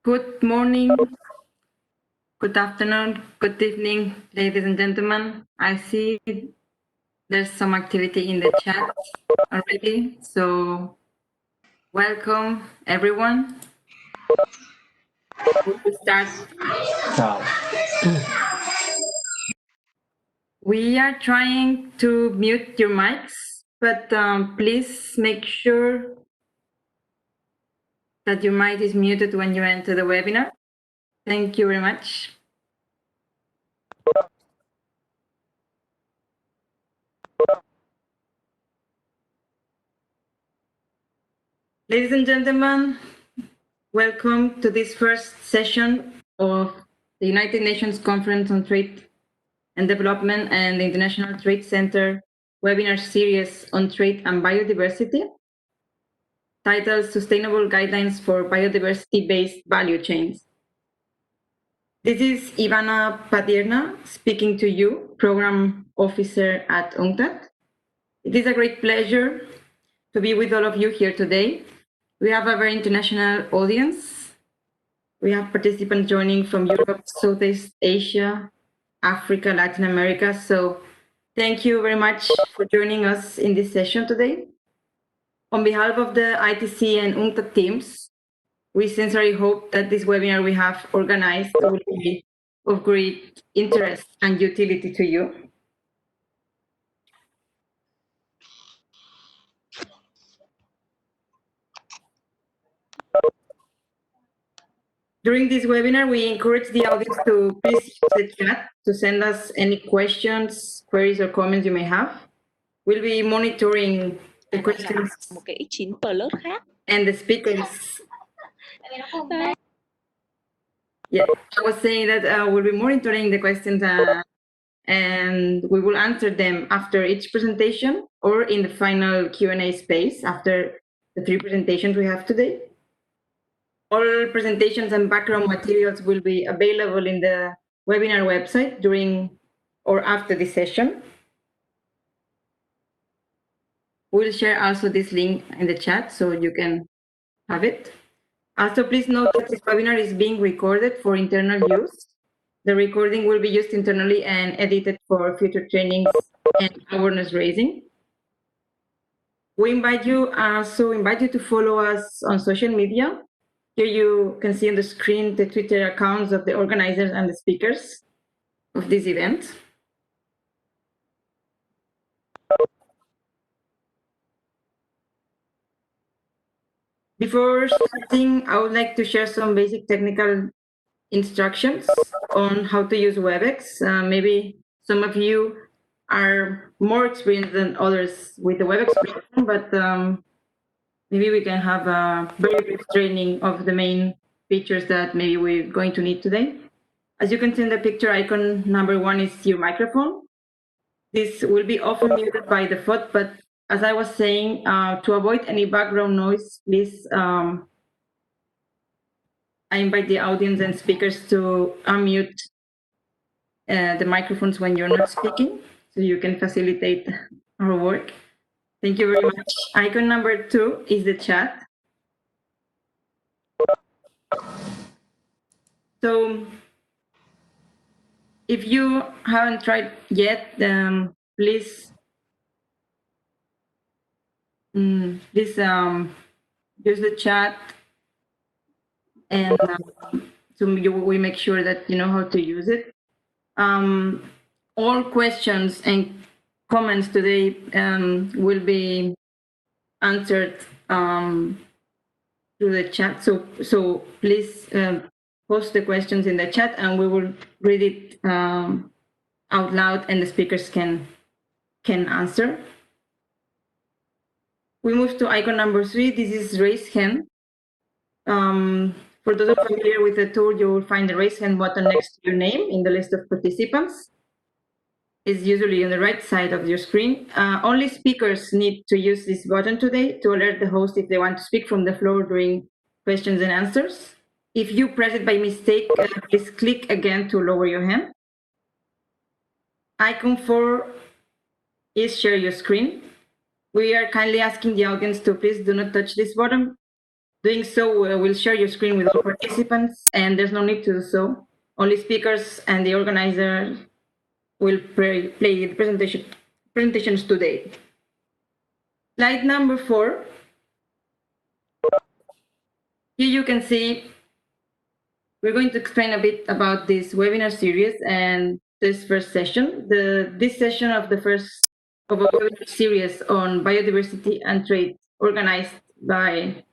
Good morning, good afternoon, good evening, ladies and gentlemen. I see there's some activity in the chat already, so welcome everyone. We will start. We are trying to mute your mics, but please make sure that your mic is muted when you enter the webinar. Thank you very much. Ladies and gentlemen, welcome to this first session of the United Nations Conference on Trade and Development and the International Trade Center webinar series on trade and biodiversity, titled Sustainable Guidelines for Biodiversity-Based Value Chains. This is Ivana Padierna speaking to you, Program Officer at UNCTAD. It is a great pleasure to be with all of you here today. We have a very international audience. We have participants joining from Europe, Southeast Asia, Africa, Latin America. So thank you very much for joining us in this session today. On behalf of the ITC and UNCTAD teams, we sincerely hope that this webinar we have organized will be of great interest and utility to you. During this webinar, we encourage the audience to please use the chat to send us any questions, queries, or comments you may have. We'll be monitoring the questions and the speakers. Yeah, I was saying that we'll be monitoring the questions and we will answer them after each presentation or in the final Q&A space after the 3 presentations we have today. All presentations and background materials will be available in the webinar website during or after this session. We'll share also this link in the chat so you can have it. Also, please note that this webinar is being recorded for internal use. The recording will be used internally and edited for future trainings and awareness raising. We invite you to follow us on social media. Here you can see on the screen the Twitter accounts of the organizers and the speakers of this event. Before starting, I would like to share some basic technical instructions on how to use WebEx. Maybe some of you are more experienced than others with the WebEx platform, but maybe we can have a very brief training of the main features that maybe we're going to need today. As you can see in the picture, icon number 1 is your microphone. This will be often muted by default, but as I was saying, to avoid any background noise, please, I invite the audience and speakers to unmute the microphones when you're not speaking, so you can facilitate our work. Thank you very much. Icon number 2 is the chat. So if you haven't tried yet, please use the chat, and so we make sure that you know how to use it. All questions and comments today will be answered through the chat. So please post the questions in the chat, and we will read it out loud, and the speakers can answer. We move to icon number 3. This is raise hand. For those familiar with the tool, you will find the raise hand button next to your name in the list of participants. It's usually on the right side of your screen. Only speakers need to use this button today to alert the host if they want to speak from the floor during questions and answers. If you press it by mistake, please click again to lower your hand. Icon 4 is share your screen. We are kindly asking the audience to please do not touch this button Doing so will share your screen with all participants, and there's no need to do so. Only speakers and the organizer will play the presentations today. Slide number 4. Here you can see we're going to explain a bit about this webinar series and this first session. This session of the first of a webinar series on biodiversity and trade, organized by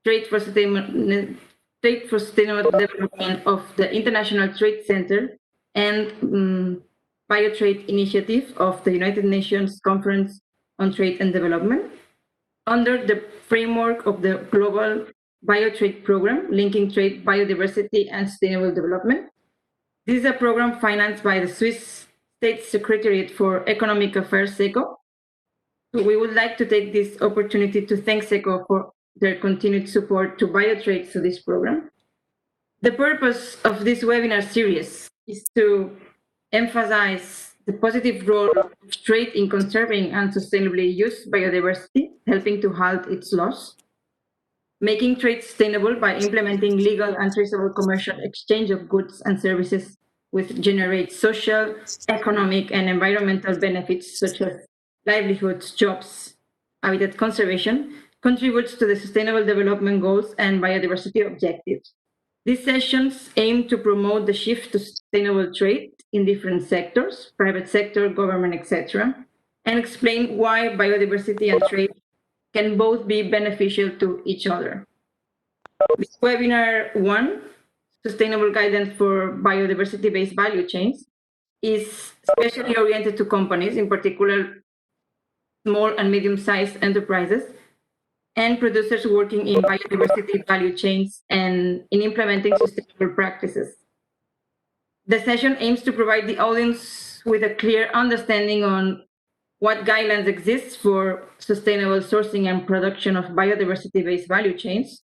Trade for Sustainable Development of the International Trade Center and Biotrade Initiative of the United Nations Conference on Trade and Development, under the framework of the Global Biotrade Program, linking trade, biodiversity, and sustainable development. This is a program financed by the Swiss State Secretariat for Economic Affairs, SECO. So we would like to take this opportunity to thank SECO for their continued support to Biotrade through this program. The purpose of this webinar series is to emphasize the positive role of trade in conserving and sustainably used biodiversity, helping to halt its loss, making trade sustainable by implementing legal and traceable commercial exchange of goods and services which generate social, economic, and environmental benefits such as livelihoods, jobs, habitat conservation, contributes to the Sustainable Development Goals and biodiversity objectives. These sessions aim to promote the shift to sustainable trade in different sectors, private sector, government, etc., and explain why biodiversity and trade can both be beneficial to each other. This webinar 1, Sustainable Guidance for Biodiversity-Based Value Chains, is especially oriented to companies, in particular small and medium-sized enterprises, and producers working in biodiversity value chains and in implementing sustainable practices. The session aims to provide the audience with a clear understanding on what guidelines exist for sustainable sourcing and production of biodiversity-based value chains,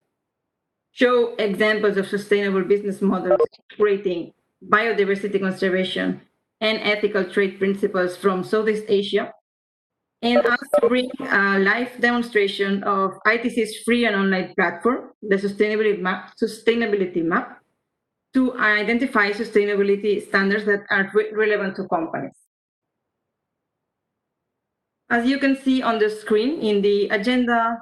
show examples of sustainable business models integrating biodiversity conservation and ethical trade principles from Southeast Asia, and also bring a live demonstration of ITC's free and online platform, the Sustainability Map, to identify sustainability standards that are relevant to companies. As you can see on the screen in the agenda,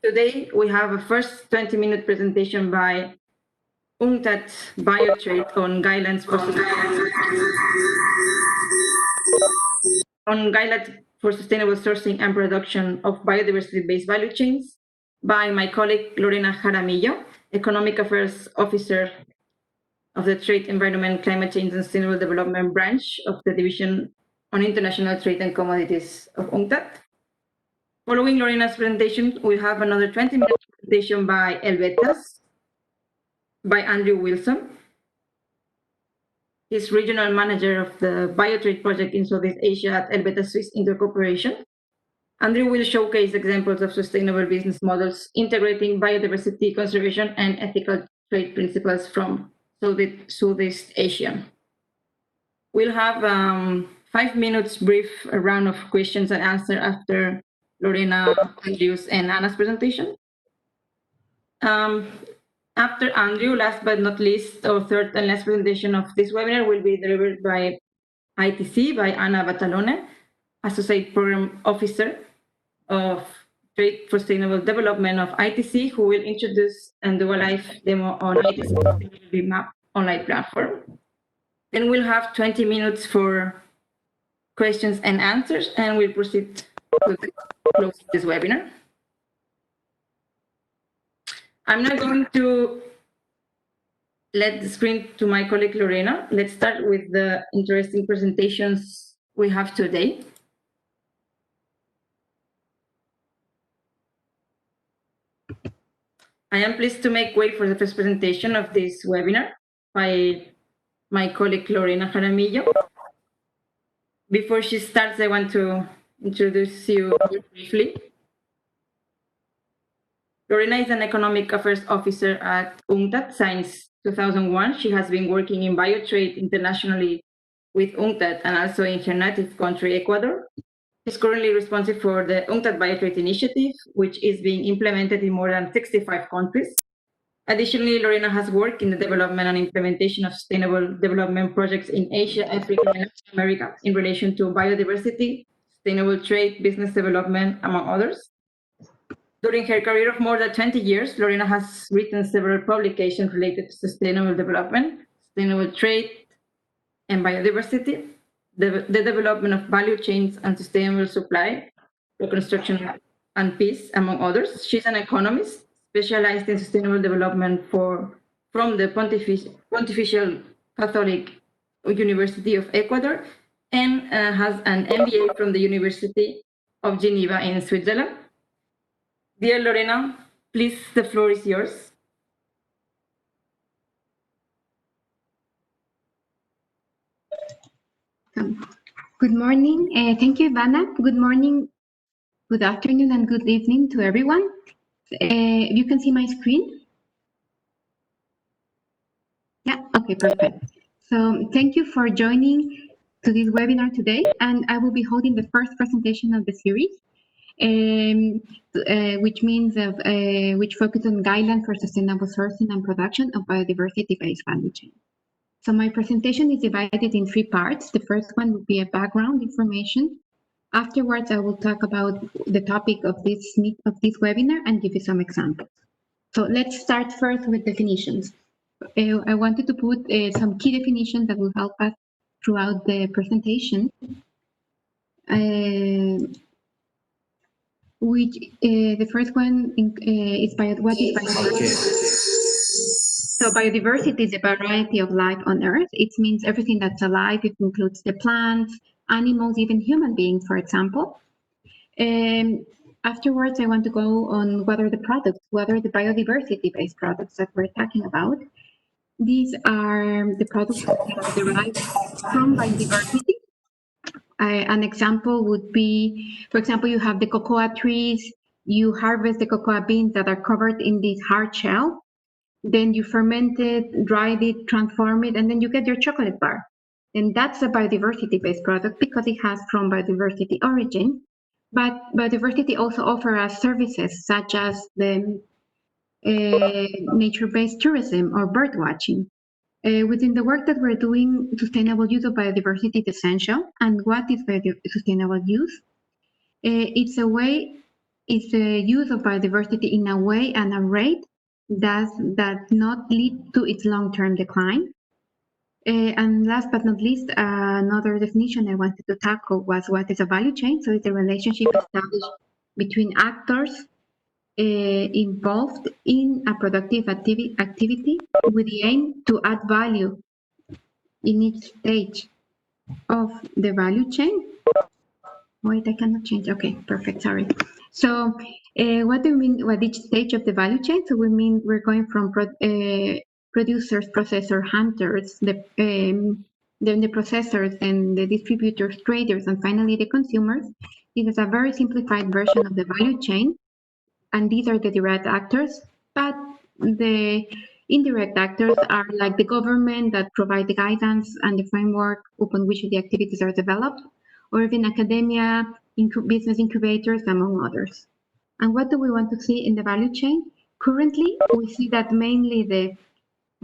today we have a first 20-minute presentation by UNCTAD Biotrade on guidelines for sustainable sourcing and production of biodiversity-based value chains by my colleague Lorena Jaramillo, Economic Affairs Officer of the Trade, Environment, Climate Change and Sustainable Development branch of the Division on International Trade and Commodities of UNCTAD. Following Lorena's presentation, we have another 20-minute presentation by Helvetas, by Andrew Wilson. He's regional manager of the Biotrade project in Southeast Asia at Helvetas Swiss Intercooperation. Andrew will showcase examples of sustainable business models integrating biodiversity conservation and ethical trade principles from Southeast Asia. We'll have 5 minutes brief round of questions and answer after Lorena, Andrew's, and Anna's presentation. After Andrew, last but not least, our third and last presentation of this webinar will be delivered by ITC, by Anna Batalhone, Associate Program Officer of Trade for Sustainable Development of ITC, who will introduce and do a live demo on ITC Sustainability Map online platform. Then we'll have 20 minutes for questions and answers, and we'll proceed to close this webinar. I'm now going to let the screen to my colleague Lorena. Let's start with the interesting presentations we have today. I am pleased to make way for the first presentation of this webinar by my colleague Lorena Jaramillo. Before she starts, I want to introduce you briefly. Lorena is an Economic Affairs Officer at UNCTAD since 2001. She has been working in biotrade internationally with UNCTAD and also in her native country, Ecuador. She's currently responsible for the UNCTAD Biotrade Initiative, which is being implemented in more than 65 countries. Additionally, Lorena has worked in the development and implementation of sustainable development projects in Asia, Africa, and Latin America in relation to biodiversity, sustainable trade, business development, among others. During her career of more than 20 years, Lorena has written several publications related to sustainable development, sustainable trade, and biodiversity, the development of value chains and sustainable supply, reconstruction and peace, among others. She's an economist specialized in sustainable development from the Pontifical Catholic University of Ecuador and has an MBA from the University of Geneva in Switzerland. Dear Lorena, please, the floor is yours. Good morning. Thank you, Ivana. Good morning, good afternoon, and good evening to everyone. You can see my screen? Yeah, okay, perfect. So thank you for joining to this webinar today, and I will be holding the first presentation of the series, which focuses on guidelines for sustainable sourcing and production of biodiversity-based value chain. So my presentation is divided in 3 parts. The first one will be a background information. Afterwards, I will talk about the topic of this webinar and give you some examples. So let's start first with definitions. I wanted to put some key definitions that will help us throughout the presentation. The first one is what is biodiversity? So biodiversity is a variety of life on Earth. It means everything that's alive. It includes the plants, animals, even human beings, for example. Afterwards, I want to go on what are the biodiversity-based products that we're talking about. These are the products that are derived from biodiversity. An example would be, for example, you have the cocoa trees, you harvest the cocoa beans that are covered in this hard shell, then you ferment it, dried it, transform it, and then you get your chocolate bar. And that's a biodiversity-based product because it has from biodiversity origin. But biodiversity also offers us services such as the nature-based tourism or bird watching. Within the work that we're doing, sustainable use of biodiversity is essential. And what is sustainable use? It's the use of biodiversity in a way and a rate that not lead to its long-term decline. And last but not least, another definition I wanted to tackle was what is a value chain. So it's a relationship established between actors involved in a productive activity with the aim to add value in each stage of the value chain. Wait, I cannot change. Okay, perfect. Sorry. So what do we mean with each stage of the value chain? So we mean we're going from producers, processors, hunters, then the processors and the distributors, traders, and finally the consumers. This is a very simplified version of the value chain. And these are the direct actors, but the indirect actors are like the government that provide the guidance and the framework upon which the activities are developed, or even academia, business incubators, among others. And what do we want to see in the value chain? Currently, we see that mainly the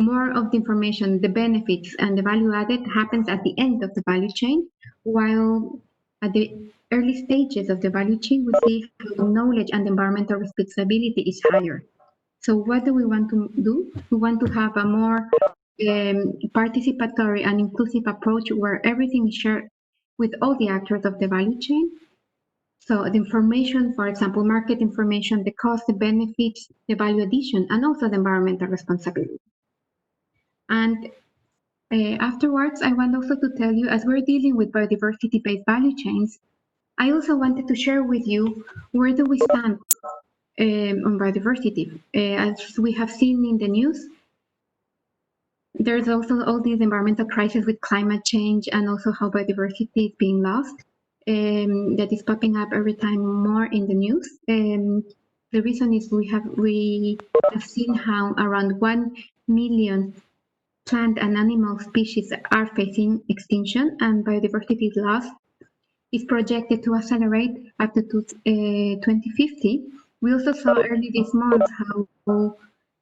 more of the information, the benefits, and the value added happens at the end of the value chain, while at the early stages of the value chain, we see how knowledge and environmental responsibility is higher. So what do we want to do? We want to have a more participatory and inclusive approach where everything is shared with all the actors of the value chain. So the information, for example, market information, the cost, the benefits, the value addition, and also the environmental responsibility. And afterwards, I want also to tell you, as we're dealing with biodiversity-based value chains, I also wanted to share with you where do we stand on biodiversity. As we have seen in the news, there's also all these environmental crises with climate change and also how biodiversity is being lost. That is popping up every time more in the news. The reason is we have seen how around 1 million plant and animal species are facing extinction and biodiversity is lost is projected to accelerate up to 2050. We also saw early this month how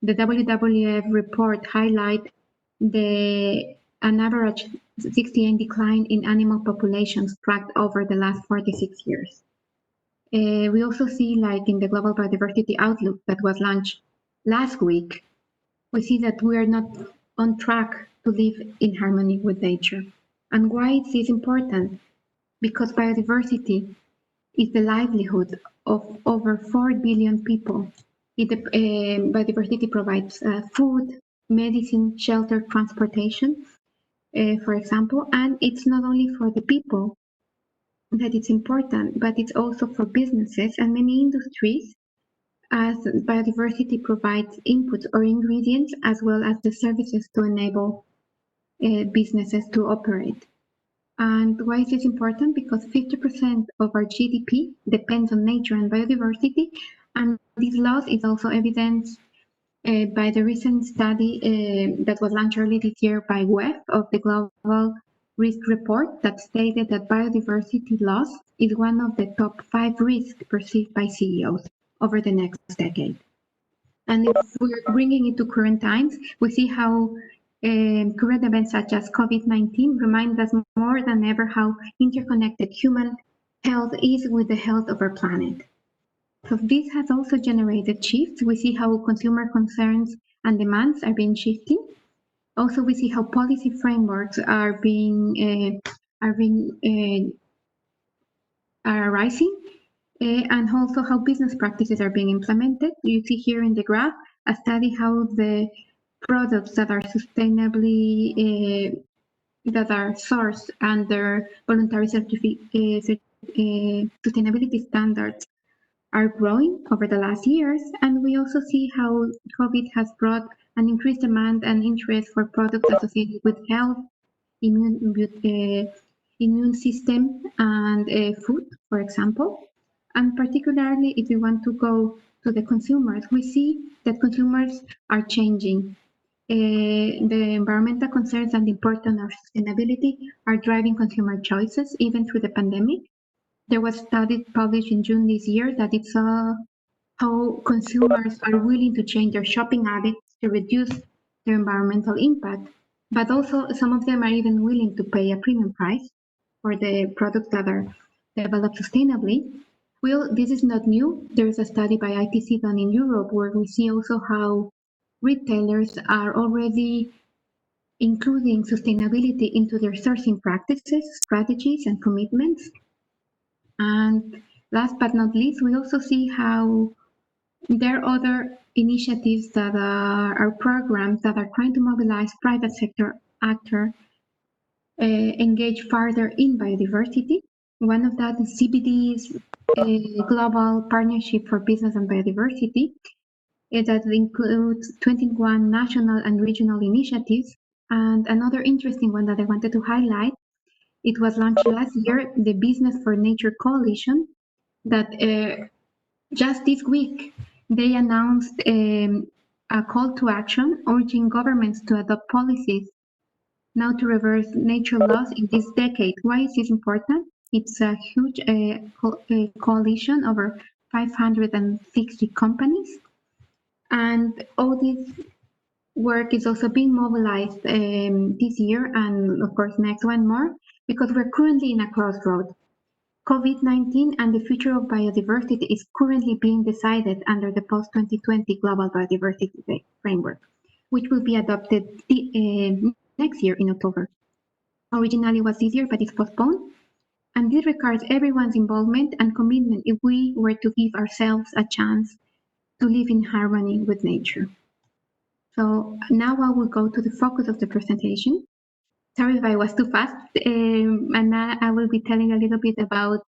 the WWF report highlight an average 68 decline in animal populations tracked over the last 46 years. We also see, like in the Global Biodiversity Outlook that was launched last week, we see that we are not on track to live in harmony with nature. And why is this important? Because biodiversity is the livelihood of over 4 billion people. Biodiversity provides food, medicine, shelter, transportation, for example, and it's not only for the people that it's important, but it's also for businesses and many industries, as biodiversity provides inputs or ingredients as well as the services to enable businesses to operate. And why is this important? Because 50% of our GDP depends on nature and biodiversity, and this loss is also evidenced by the recent study that was launched early this year by WEF of the Global Risk Report that stated that biodiversity loss is one of the top 5 risks perceived by CEOs over the next decade. And if we're bringing it to current times, we see how current events such as COVID-19 remind us more than ever how interconnected human health is with the health of our planet. So this has also generated shifts. We see how consumer concerns and demands are being shifting. Also, we see how policy frameworks are arising, and also how business practices are being implemented. You see here in the graph a study how the products that are sustainably that are sourced under voluntary sustainability standards are growing over the last years, and we also see how COVID has brought an increased demand and interest for products associated with health, immune system, and food, for example. And particularly, if we want to go to the consumers, we see that consumers are changing. The environmental concerns and the importance of sustainability are driving consumer choices, even through the pandemic. There was a study published in June this year that it saw how consumers are willing to change their shopping habits to reduce their environmental impact, but also some of them are even willing to pay a premium price for the products that are developed sustainably. Well, this is not new. There is a study by ITC done in Europe where we see also how retailers are already including sustainability into their sourcing practices, strategies, and commitments. And last but not least, we also see how there are other initiatives that are programs that are trying to mobilize private sector actors engage further in biodiversity. One of that is CBD's Global Partnership for Business and Biodiversity. That includes 21 national and regional initiatives. And another interesting one that I wanted to highlight, it was launched last year, the Business for Nature Coalition, that just this week they announced a call to action urging governments to adopt policies now to reverse nature loss in this decade. Why is this important? It's a huge coalition over 560 companies, and all this work is also being mobilized this year and of course next one more, because we're currently in a crossroad. COVID-19 and the future of biodiversity is currently being decided under the post-2020 Global Biodiversity Framework, which will be adopted next year in October. Originally was this year, but it's postponed. And this requires everyone's involvement and commitment if we were to give ourselves a chance to live in harmony with nature. So now I will go to the focus of the presentation. Sorry if I was too fast, and I will be telling a little bit about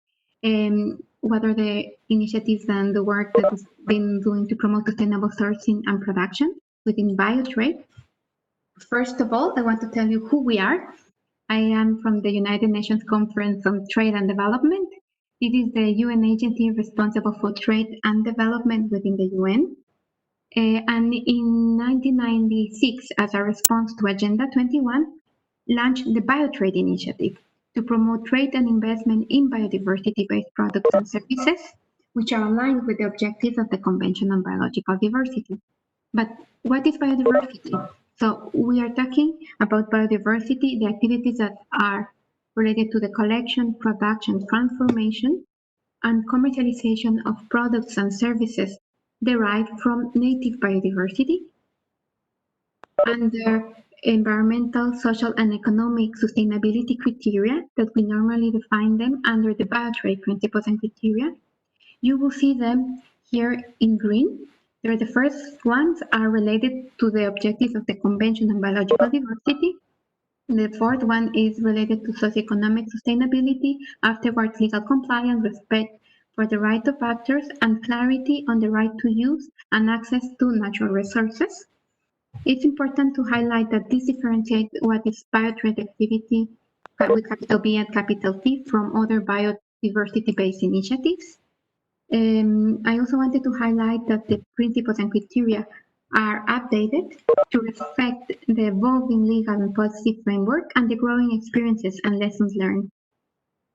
what are the initiatives and the work that has been doing to promote sustainable sourcing and production within Biotrade. First of all, I want to tell you who we are. I am from the United Nations Conference on Trade and Development. It is the UN agency responsible for trade and development within the UN. And in 1996, as a response to Agenda 21, launched the Biotrade Initiative. to promote trade and investment in biodiversity-based products and services, which are aligned with the objectives of the Convention on Biological Diversity. But what is biodiversity? So we are talking about biodiversity, the activities that are related to the collection, production, transformation, and commercialization of products and services derived from native biodiversity under environmental, social, and economic sustainability criteria that we normally define them under the Biotrade principles and criteria. You will see them here in green. They're the first ones are related to the objectives of the Convention on Biological Diversity. The fourth one is related to socioeconomic sustainability, afterwards legal compliance, respect for the right of actors, and clarity on the right to use and access to natural resources. It's important to highlight that this differentiates what is biotrade activity with capital B and capital T from other biodiversity-based initiatives. I also wanted to highlight that the principles and criteria are updated to reflect the evolving legal and policy framework and the growing experiences and lessons learned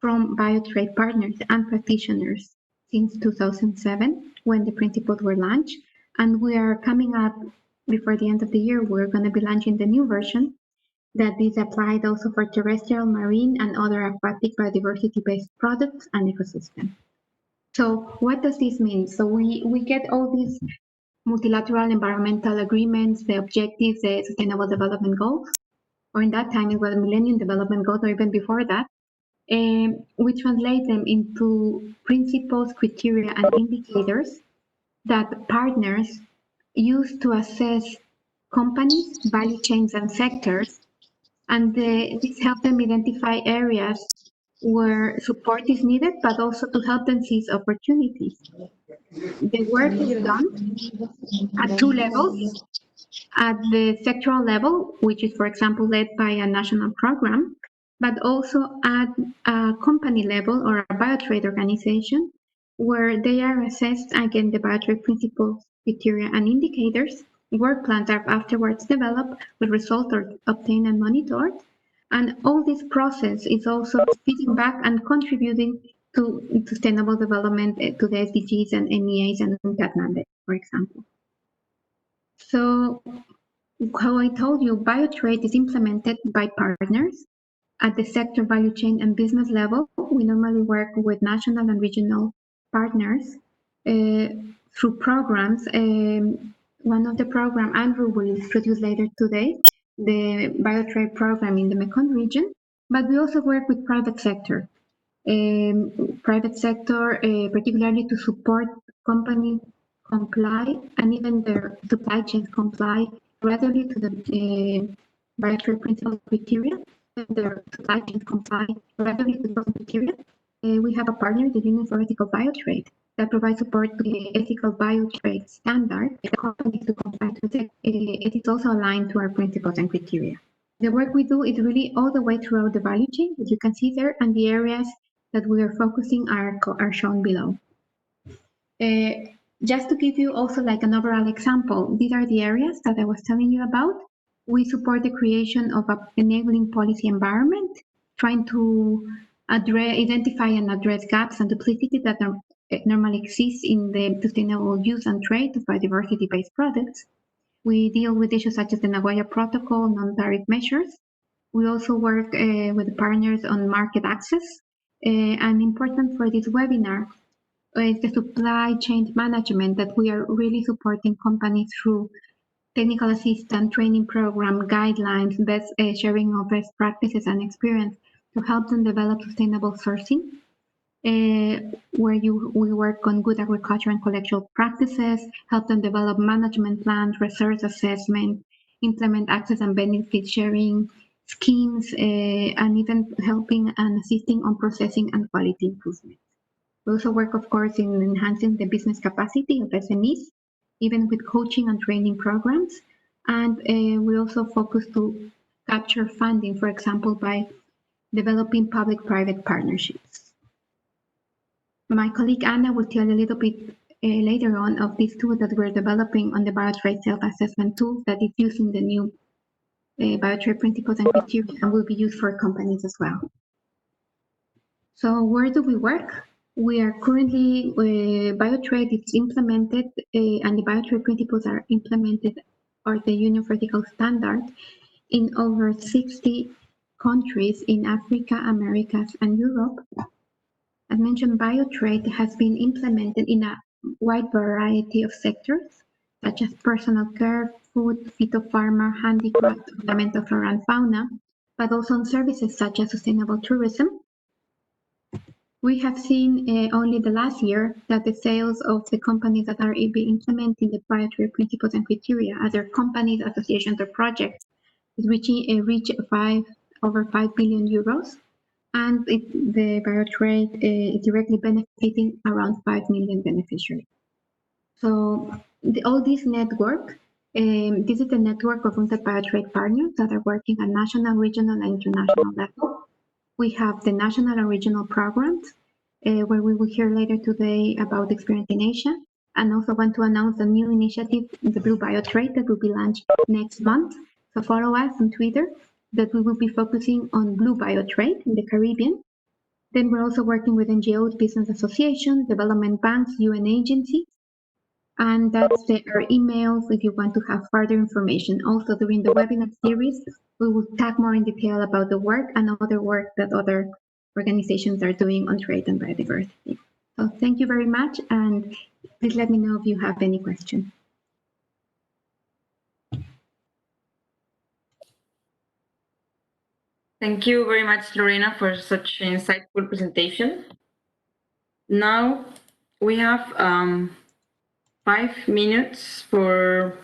from biotrade partners and practitioners since 2007 when the principles were launched. And we are coming up before the end of the year, we're going to be launching the new version that is applied also for terrestrial, marine, and other aquatic biodiversity-based products and ecosystems. So what does this mean? So we get all these multilateral environmental agreements, the objectives, the sustainable development goals, or in that time it was Millennium Development Goals, or even before that. We translate them into principles, criteria, and indicators that partners use to assess companies, value chains, and sectors. And this helps them identify areas where support is needed, but also to help them seize opportunities. The work is done at two levels. At the sectoral level, which is, for example, led by a national program, but also at a company level or a biotrade organization, where they are assessed against the biotrade principles, criteria, and indicators. Work plans are afterwards developed, with results are obtained and monitored. And all this process is also feeding back and contributing to sustainable development, to the SDGs and NEAs and UNCTAD mandate, for example. So, how I told you, Biotrade is implemented by partners at the sector, value chain, and business level. We normally work with national and regional partners through programs. One of the program Andrew will introduce later today, the Biotrade program in the Mekong region, but we also work with private sector. Particularly to support companies comply and even their supply chains comply readily to the Biotrade principles criteria, and their supply chains comply readily to those criteria. We have a partner, the Union for Ethical Biotrade, that provides support to the ethical biotrade standard. The companies to comply to it. It is also aligned to our principles and criteria. The work we do is really all the way throughout the value chain, as you can see there, and the areas that we are focusing are shown below. Just to give you also like an overall example, these are the areas that I was telling you about. We support the creation of an enabling policy environment, trying to identify and address gaps and duplicacy that normally exist in the sustainable use and trade of biodiversity-based products. We deal with issues such as the Nagoya Protocol, non-tariff measures. We also work with partners on market access. And important for this webinar is the supply chain management, that we are really supporting companies through technical assistance, training program, guidelines, best sharing of best practices and experience to help them develop sustainable sourcing. Where we work on good agriculture and collectural practices, help them develop management plans, resource assessment, implement access and benefit sharing schemes, and even helping and assisting on processing and quality improvement. We also work, of course, in enhancing the business capacity of SMEs, even with coaching and training programs. And we also focus to capture funding, for example, by developing public-private partnerships. My colleague Anna will tell a little bit later on of this tool that we're developing on the Biotrade self-assessment tool that is using the new Biotrade principles and criteria and will be used for companies as well. So where do we work? We are currently, Biotrade is implemented, and the Biotrade principles are implemented, or the Union Vertical Standard, in over 60 countries in Africa, Americas, and Europe. As mentioned, Biotrade has been implemented in a wide variety of sectors, such as personal care, food, phytopharma, handicraft, ornamental flora and fauna, but also on services such as sustainable tourism. We have seen only the last year that the sales of the companies that are implementing the Biotrade principles and criteria, other companies, associations, or projects, is reach over 5 billion euros, and the Biotrade is directly benefiting around 5 million beneficiaries. So all this network, this is the network of UNCTAD Biotrade partners that are working at national, regional, and international level. We have the national and regional programs, where we will hear later today about the experience in Asia, and also want to announce a new initiative, the Blue Biotrade, that will be launched next month. So follow us on Twitter, that we will be focusing on Blue Biotrade in the Caribbean. Then we're also working with NGOs, business associations, development banks, UN agencies, and that's our emails if you want to have further information. Also, during the webinar series, we will talk more in detail about the work and other work that other organizations are doing on trade and biodiversity. So thank you very much, and please let me know if you have any questions. Thank you very much, Lorena, for such an insightful presentation. Now we have 5 minutes for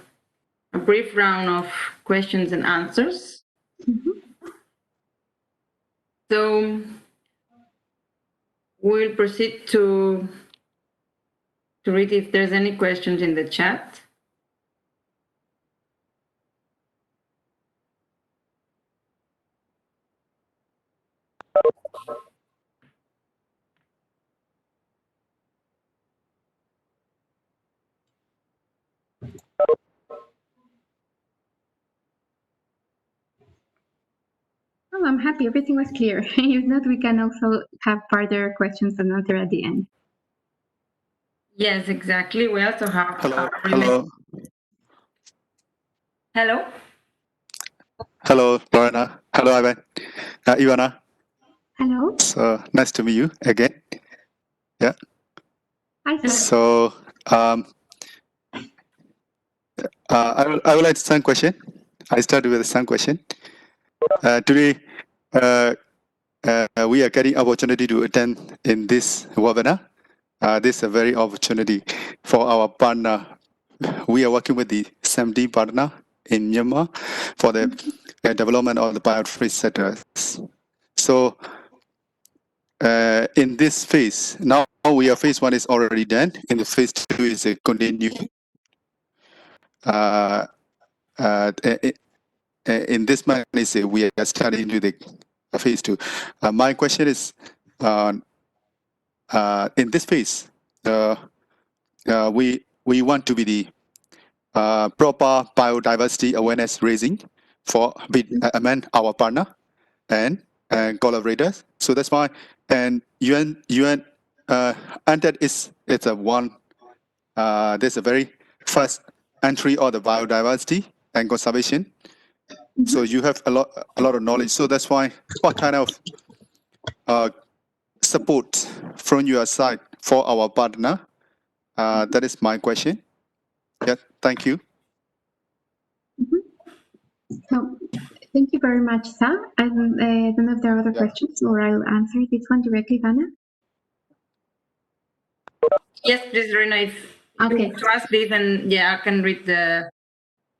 a brief round of questions and answers. So we'll proceed to read if there's any questions in the chat. Oh, I'm happy. Everything was clear. If not, we can also have further questions and answer at the end. Yes, exactly. We also have. Hello. Hello. Hello, Lorena. Hello, Ivana. Hello. So nice to meet you again. Yeah. Hi, sir. So I would like to start question. I start with some question. Today, we are getting opportunity to attend in this webinar. This is a very opportunity for our partner. We are working with the 17 partner in Myanmar for the development of the biodiversity sectors. So in this phase, now we are phase 1 is already done. In the phase 2 is a continue. In this manner, we are starting into the phase 2. My question is, in this phase, we want to be the proper biodiversity awareness raising for among our partner and collaborators. So that's why, and UN and that is it's a one. There's a very first entry of the biodiversity and conservation. So you have a lot of knowledge. So that's why, what kind of support from your side for our partner? That is my question. Yeah, thank you. So, thank you very much, Sa. I don't know if there are other questions, or I'll answer this one directly, Ivana. Yes, please, Lorena, if you want to ask this, and yeah, I can read the.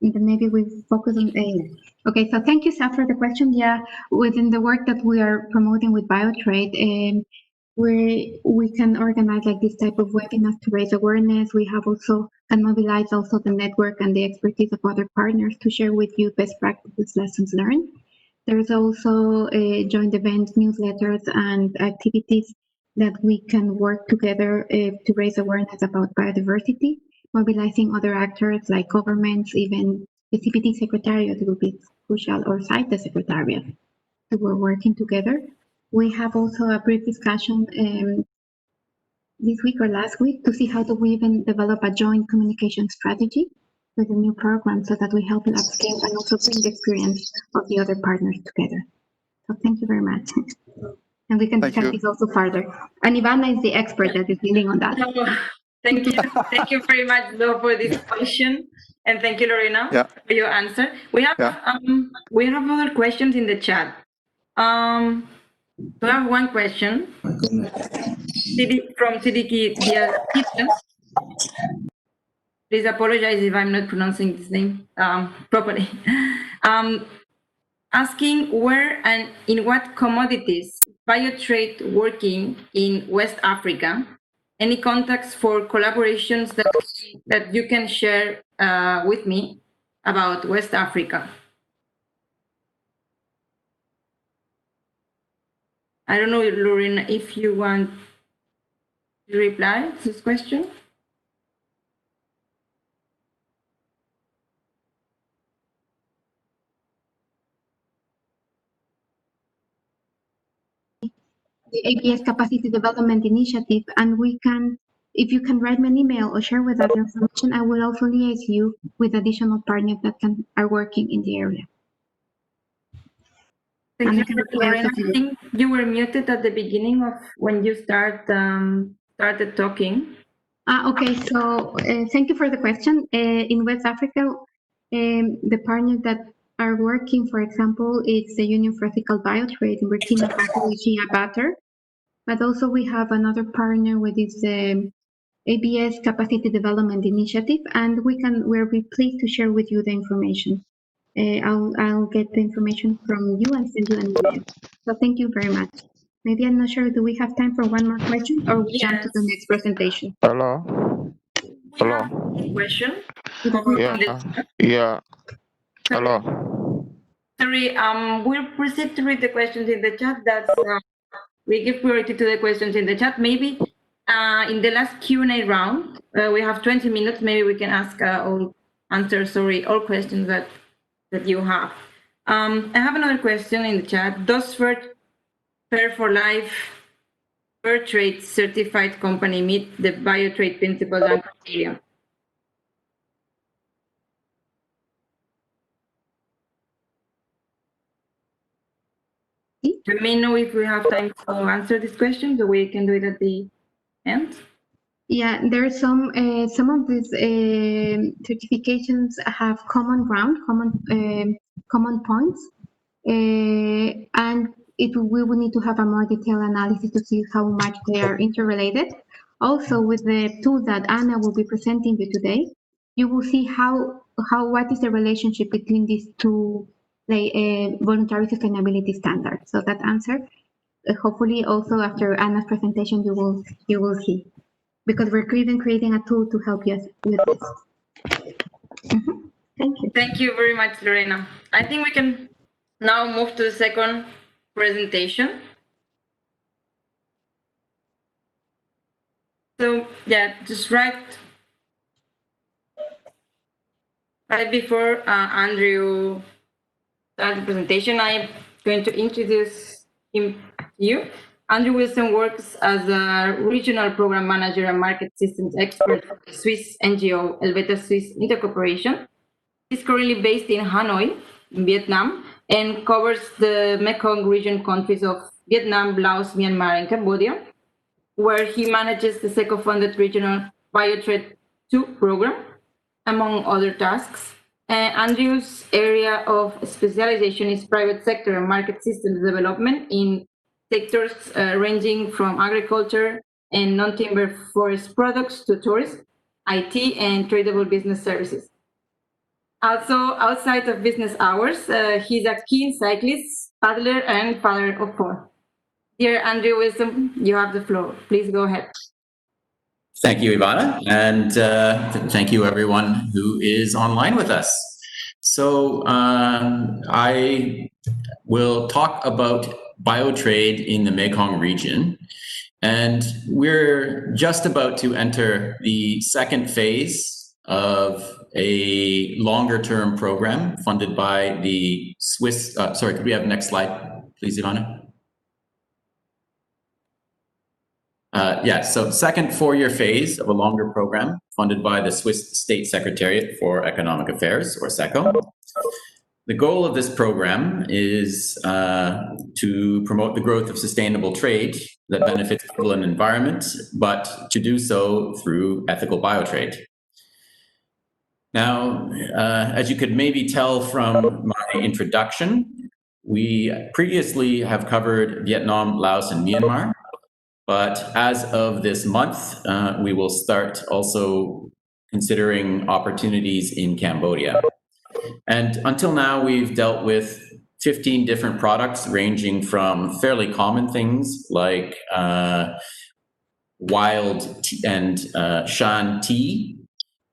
And then maybe we focus on A. Okay, so thank you, Sa, for the question. Yeah, within the work that we are promoting with Biotrade, we can organize like this type of webinars to raise awareness. We have also can mobilize also the network and the expertise of other partners to share with you best practices, lessons learned. There's also joint events, newsletters, and activities that we can work together to raise awareness about biodiversity, mobilizing other actors like governments, even the CPT Secretariat will be crucial, or CITES Secretariat. So we're working together. We have also a brief discussion this week or last week to see how do we even develop a joint communication strategy with the new program so that we help in upscale and also bring the experience of the other partners together. So thank you very much. And we can Thank discuss you. this also further. And Ivana is the expert that is dealing on that. So, thank you. Thank you very much, Lo, for this question. And thank you, Lorena, Yeah. for your answer. We have other questions in the chat. We have one question from Sidiki Diaz. Please apologize if I'm not pronouncing this name properly. Asking where and in what commodities Biotrade working in West Africa. Any contacts for collaborations that you can share with me about West Africa? I don't know, Lorena, if you want to reply to this question. The ABS Capacity Development Initiative, and we can, if you can write me an email or share with us information, I will also liaise you with additional partners that are working in the area. Thank you, And Lorena. I think you were muted at the beginning of when you started talking. Okay, so thank you for the question. In West Africa, the partners that are working, for example, it's the Union for Ethical Biotrade in Burkina Faso, Batalhone. But also we have another partner with this ABS Capacity Development Initiative, and we're pleased to share with you the information. I'll get the information from you and send you an email. So thank you very much. Maybe I'm not sure, do we have time for one more question or we jump to the next presentation? Hello? Hello? Question? Yeah. Hello? Sorry, we'll proceed to read the questions in the chat. That's we give priority to the questions in the chat. Maybe in the last Q&A round, we have 20 minutes. Maybe we can ask all questions that you have. I have another question in the chat. Does Fair for Life Fair Trade certified company meet the Biotrade principles and criteria? Let me know if we have time to answer this question, so we can do it at the end. Yeah, there are some of these certifications have common ground, common points, and we will need to have a more detailed analysis to see how much they are interrelated. Also, with the tool that Anna will be presenting you today, you will see what is the relationship between these two voluntary sustainability standards. So that answer, hopefully, also after Anna's presentation, you will see, because we're creating a tool to help you with this. Thank you. Thank you very much, Lorena. I think we can now move to the second presentation. So yeah, just right before Andrew starts the presentation, I'm going to introduce him to you. Andrew Wilson works as a regional program manager and market systems expert for the Swiss NGO Helvetas Swiss Intercooperation. He's currently based in Hanoi, in Vietnam, and covers the Mekong region countries of Vietnam, Laos, Myanmar, and Cambodia, where he manages the SECO-funded regional Biotrade 2 program, among other tasks. Andrew's area of specialization is private sector and market systems development in sectors ranging from agriculture and non-timber forest products to tourism, IT, and tradable business services. Also, outside of business hours, he's a keen cyclist, paddler, and father of 4. Dear Andrew Wilson, you have the floor. Please go ahead. Thank you, Ivana, and thank you everyone who is online with us. So I will talk about biotrade in the Mekong region, and we're just about to enter the second phase of a longer-term program funded by the Swiss, sorry, could we have next slide, please, Ivana? So second four-year phase of a longer program funded by the Swiss State Secretariat for Economic Affairs, or SECO. The goal of this program is to promote the growth of sustainable trade that benefits people and environment, but to do so through ethical biotrade. Now, as you could maybe tell from my introduction, we previously have covered Vietnam, Laos, and Myanmar. But as of this month, we will start also considering opportunities in Cambodia. And until now, we've dealt with 15 different products ranging from fairly common things like wild and shan tea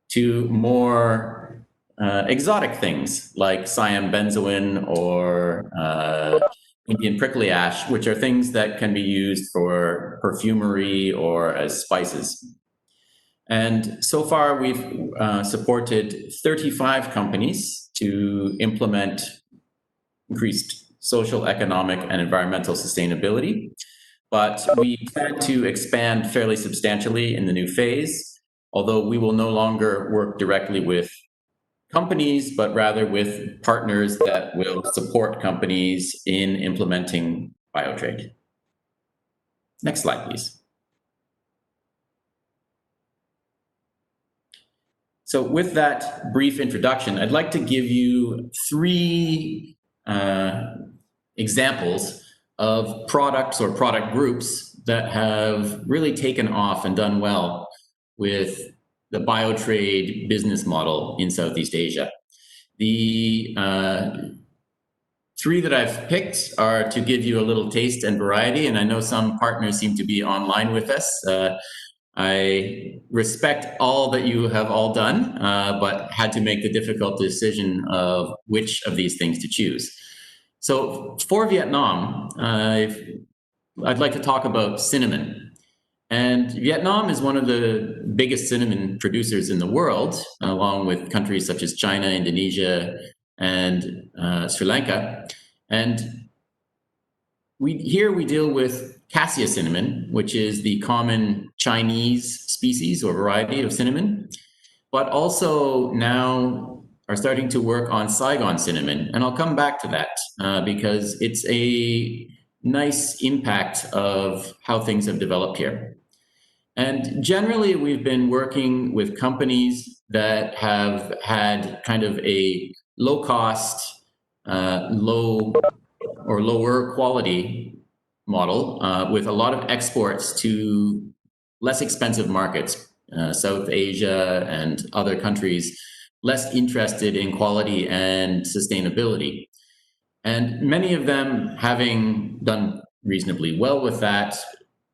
to more exotic things like Siam benzoin or Indian prickly ash, which are things that can be used for perfumery or as spices. And so far, we've supported 35 companies to implement increased social, economic, and environmental sustainability. But we plan to expand fairly substantially in the new phase, although we will no longer work directly with companies, but rather with partners that will support companies in implementing biotrade. Next slide, please. So with that brief introduction, I'd like to give you three examples of products or product groups that have really taken off and done well with the biotrade business model in Southeast Asia. The three that I've picked are to give you a little taste and variety, and I know some partners seem to be online with us. I respect all that you have all done, but had to make the difficult decision of which of these things to choose. So for Vietnam, I'd like to talk about cinnamon. And Vietnam is one of the biggest cinnamon producers in the world, along with countries such as China, Indonesia, and Sri Lanka. And here we deal with cassia cinnamon, which is the common Chinese species or variety of cinnamon, but also now are starting to work on Saigon cinnamon. And I'll come back to that because it's a nice impact of how things have developed here. And generally, we've been working with companies that have had kind of a low cost, low or lower quality model with a lot of exports to less expensive markets, South Asia and other countries, less interested in quality and sustainability. And many of them, having done reasonably well with that,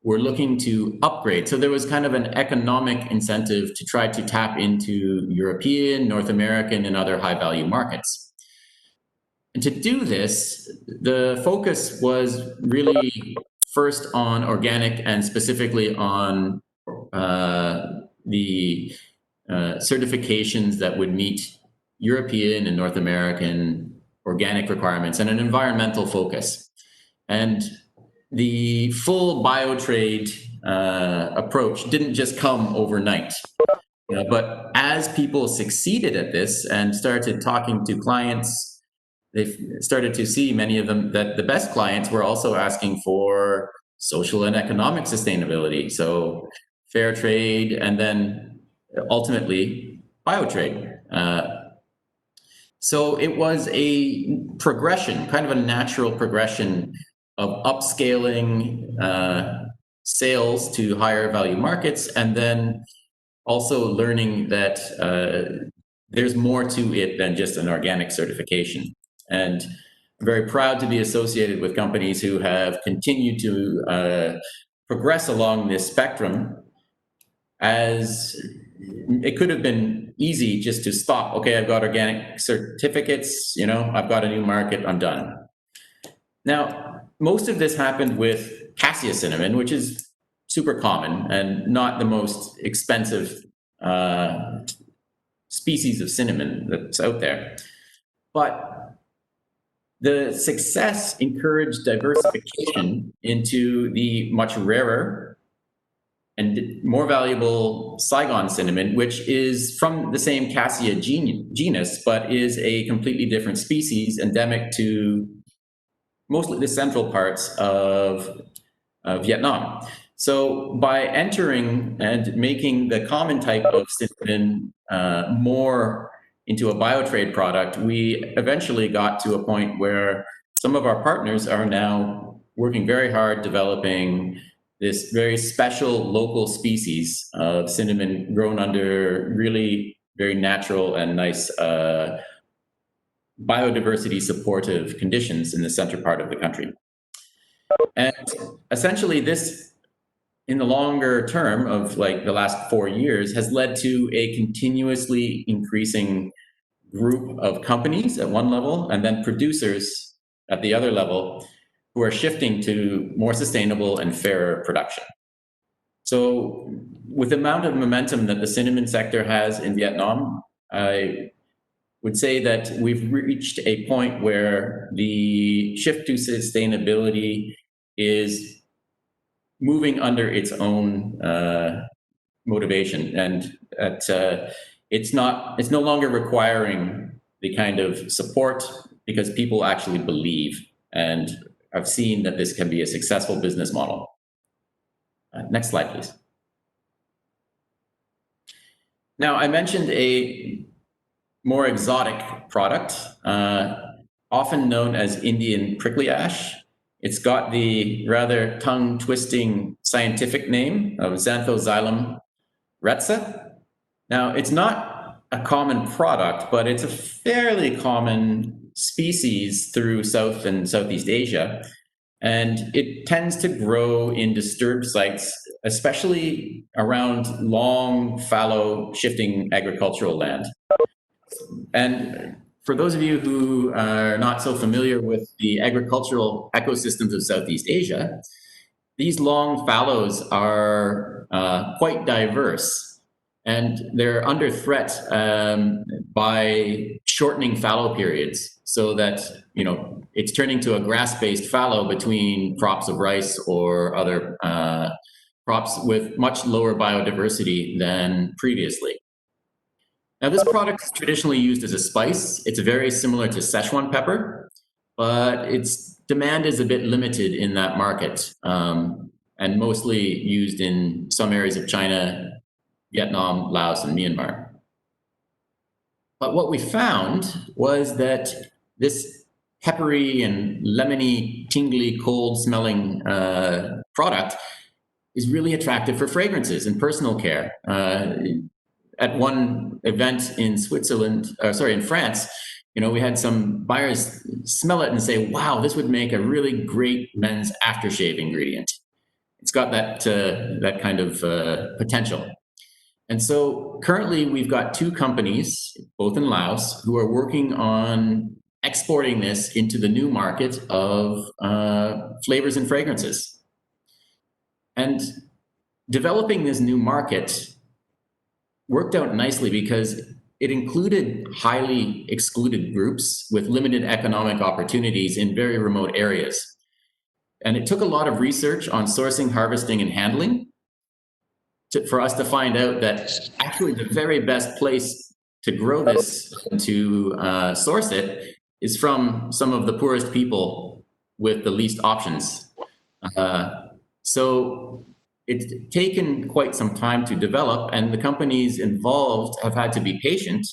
were looking to upgrade. So there was kind of an economic incentive to try to tap into European, North American, and other high-value markets. And to do this, the focus was really first on organic and specifically on the certifications that would meet European and North American organic requirements and an environmental focus. And the full biotrade approach didn't just come overnight. But as people succeeded at this and started talking to clients, they started to see, many of them, that the best clients were also asking for social and economic sustainability. So fair trade, and then ultimately biotrade. So it was a progression, kind of a natural progression of upscaling sales to higher value markets, and then also learning that there's more to it than just an organic certification. And I'm very proud to be associated with companies who have continued to progress along this spectrum, as it could have been easy just to stop. Okay, I've got organic certificates, I've got a new market, I'm done. Now, most of this happened with cassia cinnamon, which is super common and not the most expensive species of cinnamon that's out there. But the success encouraged diversification into the much rarer and more valuable Saigon cinnamon, which is from the same Cassia genus, but is a completely different species, endemic to mostly the central parts of Vietnam. So by entering and making the common type of cinnamon more into a Biotrade product, we eventually got to a point where some of our partners are now working very hard developing this very special local species of cinnamon grown under really very natural and nice biodiversity supportive conditions in the center part of the country. And essentially this, in the longer term of like the last 4 years, has led to a continuously increasing group of companies at one level and then producers at the other level who are shifting to more sustainable and fairer production. So with the amount of momentum that the cinnamon sector has in Vietnam, I would say that we've reached a point where the shift to sustainability is moving under its own motivation, and it's no longer requiring the kind of support because people actually believe and have seen that this can be a successful business model. Next slide, please. Now, I mentioned a more exotic product, often known as Indian prickly ash. It's got the rather tongue-twisting scientific name of Xanthoxylum retsa. Now, it's not a common product, but it's a fairly common species through South and Southeast Asia. And it tends to grow in disturbed sites, especially around long, fallow, shifting agricultural land. And for those of you who are not so familiar with the agricultural ecosystems of Southeast Asia, these long fallows are quite diverse, and they're under threat by shortening fallow periods, so that it's turning to a grass-based fallow between crops of rice or other crops with much lower biodiversity than previously. Now, this product is traditionally used as a spice. It's very similar to Szechuan pepper, but its demand is a bit limited in that market, and mostly used in some areas of China, Vietnam, Laos, and Myanmar. But what we found was that this peppery and lemony, tingly, cold-smelling product is really attractive for fragrances and personal care. At one event in in France, we had some buyers smell it and say, wow, this would make a really great men's aftershave ingredient. It's got that kind of potential. And so currently we've got 2 companies, both in Laos, who are working on exporting this into the new market of flavors and fragrances. And developing this new market worked out nicely because it included highly excluded groups with limited economic opportunities in very remote areas. And it took a lot of research on sourcing, harvesting, and handling for us to find out that actually the very best place to grow this, to source it, is from some of the poorest people with the least options. So it's taken quite some time to develop, and the companies involved have had to be patient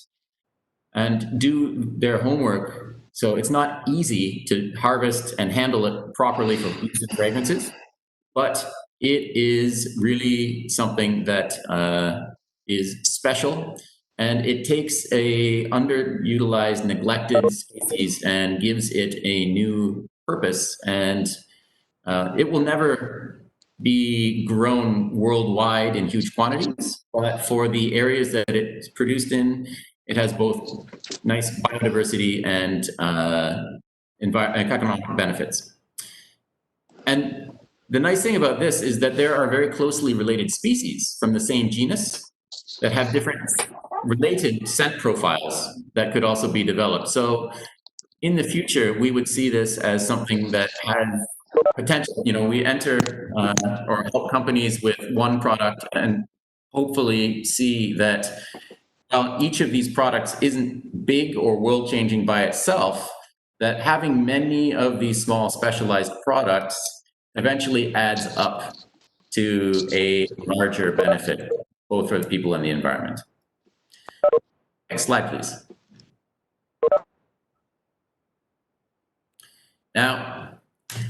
and do their homework. So it's not easy to harvest and handle it properly for foods and fragrances, but it is really something that is special, and it takes a underutilized, neglected species and gives it a new purpose, and it will never be grown worldwide in huge quantities, but for the areas that it's produced in, it has both nice biodiversity and economic benefits. And the nice thing about this is that there are very closely related species from the same genus that have different related scent profiles that could also be developed. So in the future, we would see this as something that has potential. We enter or help companies with one product and hopefully see that while each of these products isn't big or world-changing by itself, that having many of these small specialized products eventually adds up to a larger benefit, both for the people and the environment. Next slide, please. Now,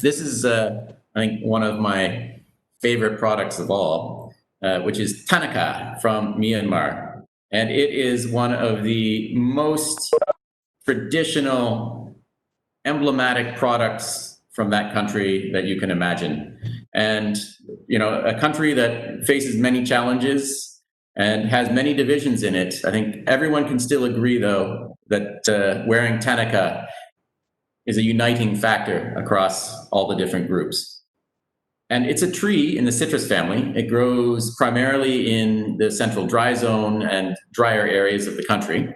this is, I think, one of my favorite products of all, which is Tanaka from Myanmar. And it is one of the most traditional, emblematic products from that country that you can imagine. And, a country that faces many challenges and has many divisions in it. I think everyone can still agree, though, that wearing Tanaka is a uniting factor across all the different groups. And it's a tree in the citrus family. It grows primarily in the central dry zone and drier areas of the country.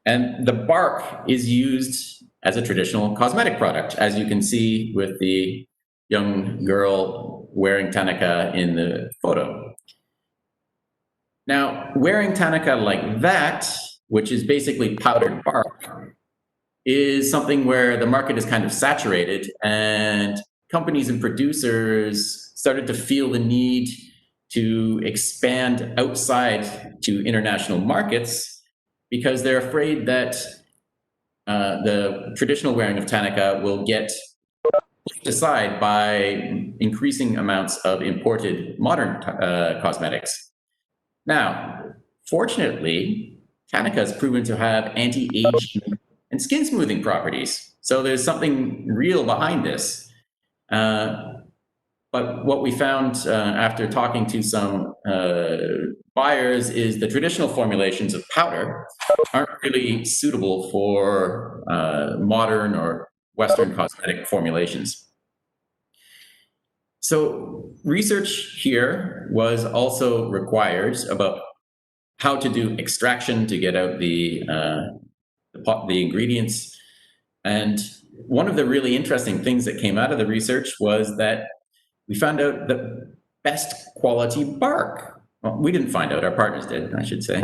And the bark is used as a traditional cosmetic product, as you can see with the young girl wearing Tanaka in the photo. Now, wearing Tanaka like that, which is basically powdered bark, is something where the market is kind of saturated, and companies and producers started to feel the need to expand outside to international markets because they're afraid that the traditional wearing of Tanaka will get pushed aside by increasing amounts of imported modern cosmetics. Now, fortunately, Tanaka has proven to have anti-aging and skin smoothing properties. So there's something real behind this. But what we found after talking to some buyers is the traditional formulations of powder aren't really suitable for modern or Western cosmetic formulations. So research here was also required about how to do extraction to get out the ingredients. And one of the really interesting things that came out of the research was that we found out the best quality bark. Well, we didn't find out, our partners did, I should say.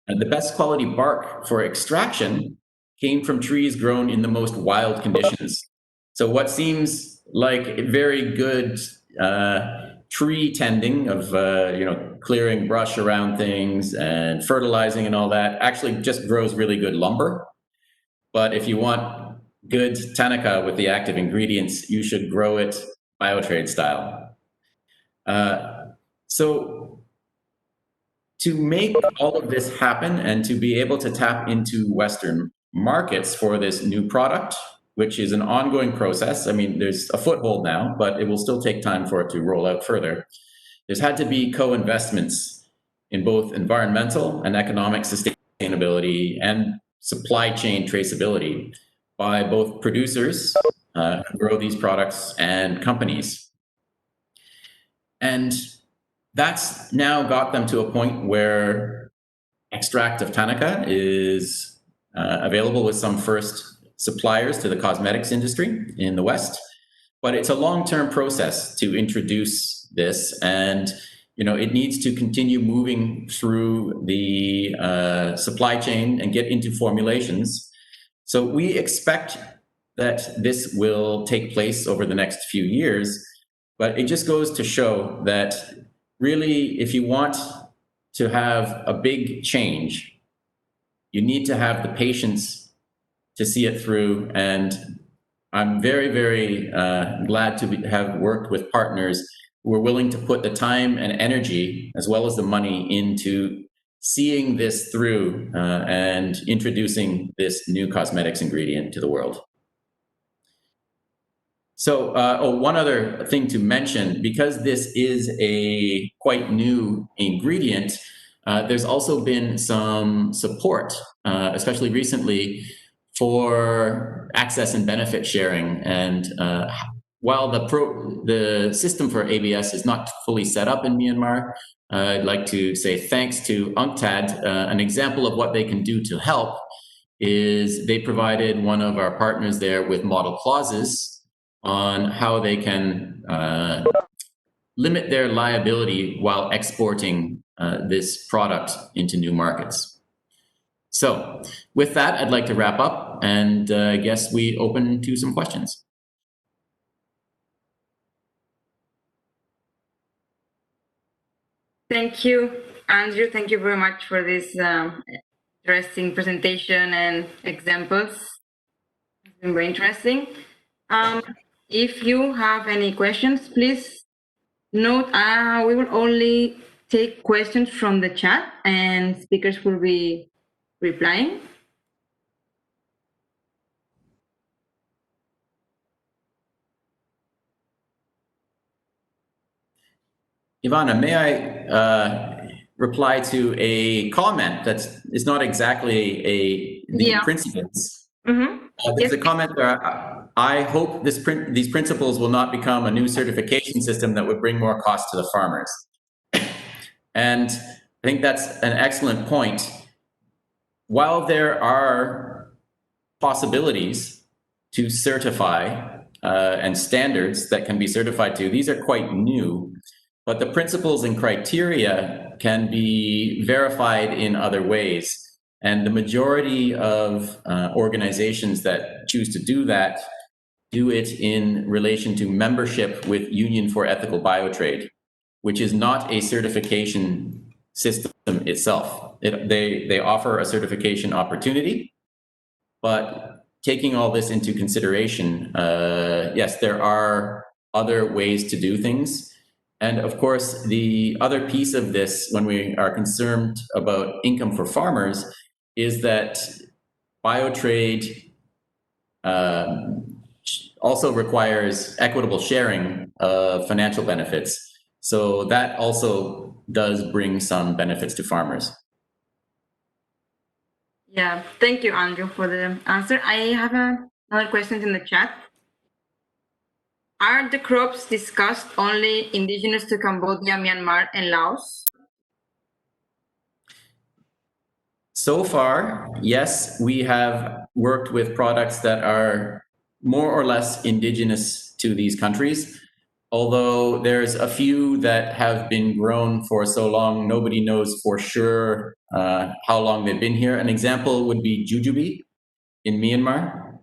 And the best quality bark for extraction came from trees grown in the most wild conditions. So what seems like a very good tree tending of clearing brush around things and fertilizing and all that actually just grows really good lumber. But if you want good Tanaka with the active ingredients, you should grow it Biotrade style. So to make all of this happen and to be able to tap into Western markets for this new product, which is an ongoing process. I mean, there's a foothold now, but it will still take time for it to roll out further. There's had to be co-investments in both environmental and economic sustainability and supply chain traceability by both producers who grow these products and companies. And that's now got them to a point where extract of Tanaka is available with some first suppliers to the cosmetics industry in the West. But it's a long-term process to introduce this, and it needs to continue moving through the supply chain and get into formulations. So we expect that this will take place over the next few years, but it just goes to show that really, if you want to have a big change, you need to have the patience to see it through. And I'm very, very glad to have worked with partners who are willing to put the time and energy, as well as the money, into seeing this through and introducing this new cosmetics ingredient to the world. So, one other thing to mention, because this is a quite new ingredient, there's also been some support, especially recently, for access and benefit sharing. And while the system for ABS is not fully set up in Myanmar, I'd like to say thanks to UNCTAD. An example of what they can do to help is they provided one of our partners there with model clauses on how they can limit their liability while exporting this product into new markets. So with that, I'd like to wrap up, and I guess we open to some questions. Thank you, Andrew. Thank you very much for this interesting presentation and examples. It's been very interesting. If you have any questions, please note we will only take questions from the chat and speakers will be replying. Ivana, may I reply to a comment that is not exactly the principles? Mm-hmm. There's a comment there. I hope these principles will not become a new certification system that would bring more cost to the farmers. And I think that's an excellent point. While there are possibilities to certify and standards that can be certified to, these are quite new. But the principles and criteria can be verified in other ways. And the majority of organizations that choose to do that do it in relation to membership with Union for Ethical Biotrade, which is not a certification system itself. They offer a certification opportunity, but taking all this into consideration, yes, there are other ways to do things. And of course, the other piece of this, when we are concerned about income for farmers, is that Biotrade also requires equitable sharing of financial benefits. So that also does bring some benefits to farmers. Yeah, thank you, Andrew, for the answer. I have another question in the chat. Are the crops discussed only indigenous to Cambodia, Myanmar, and Laos? So far, yes, we have worked with products that are more or less indigenous to these countries. Although there's a few that have been grown for so long, nobody knows for sure how long they've been here. An example would be jujube in Myanmar,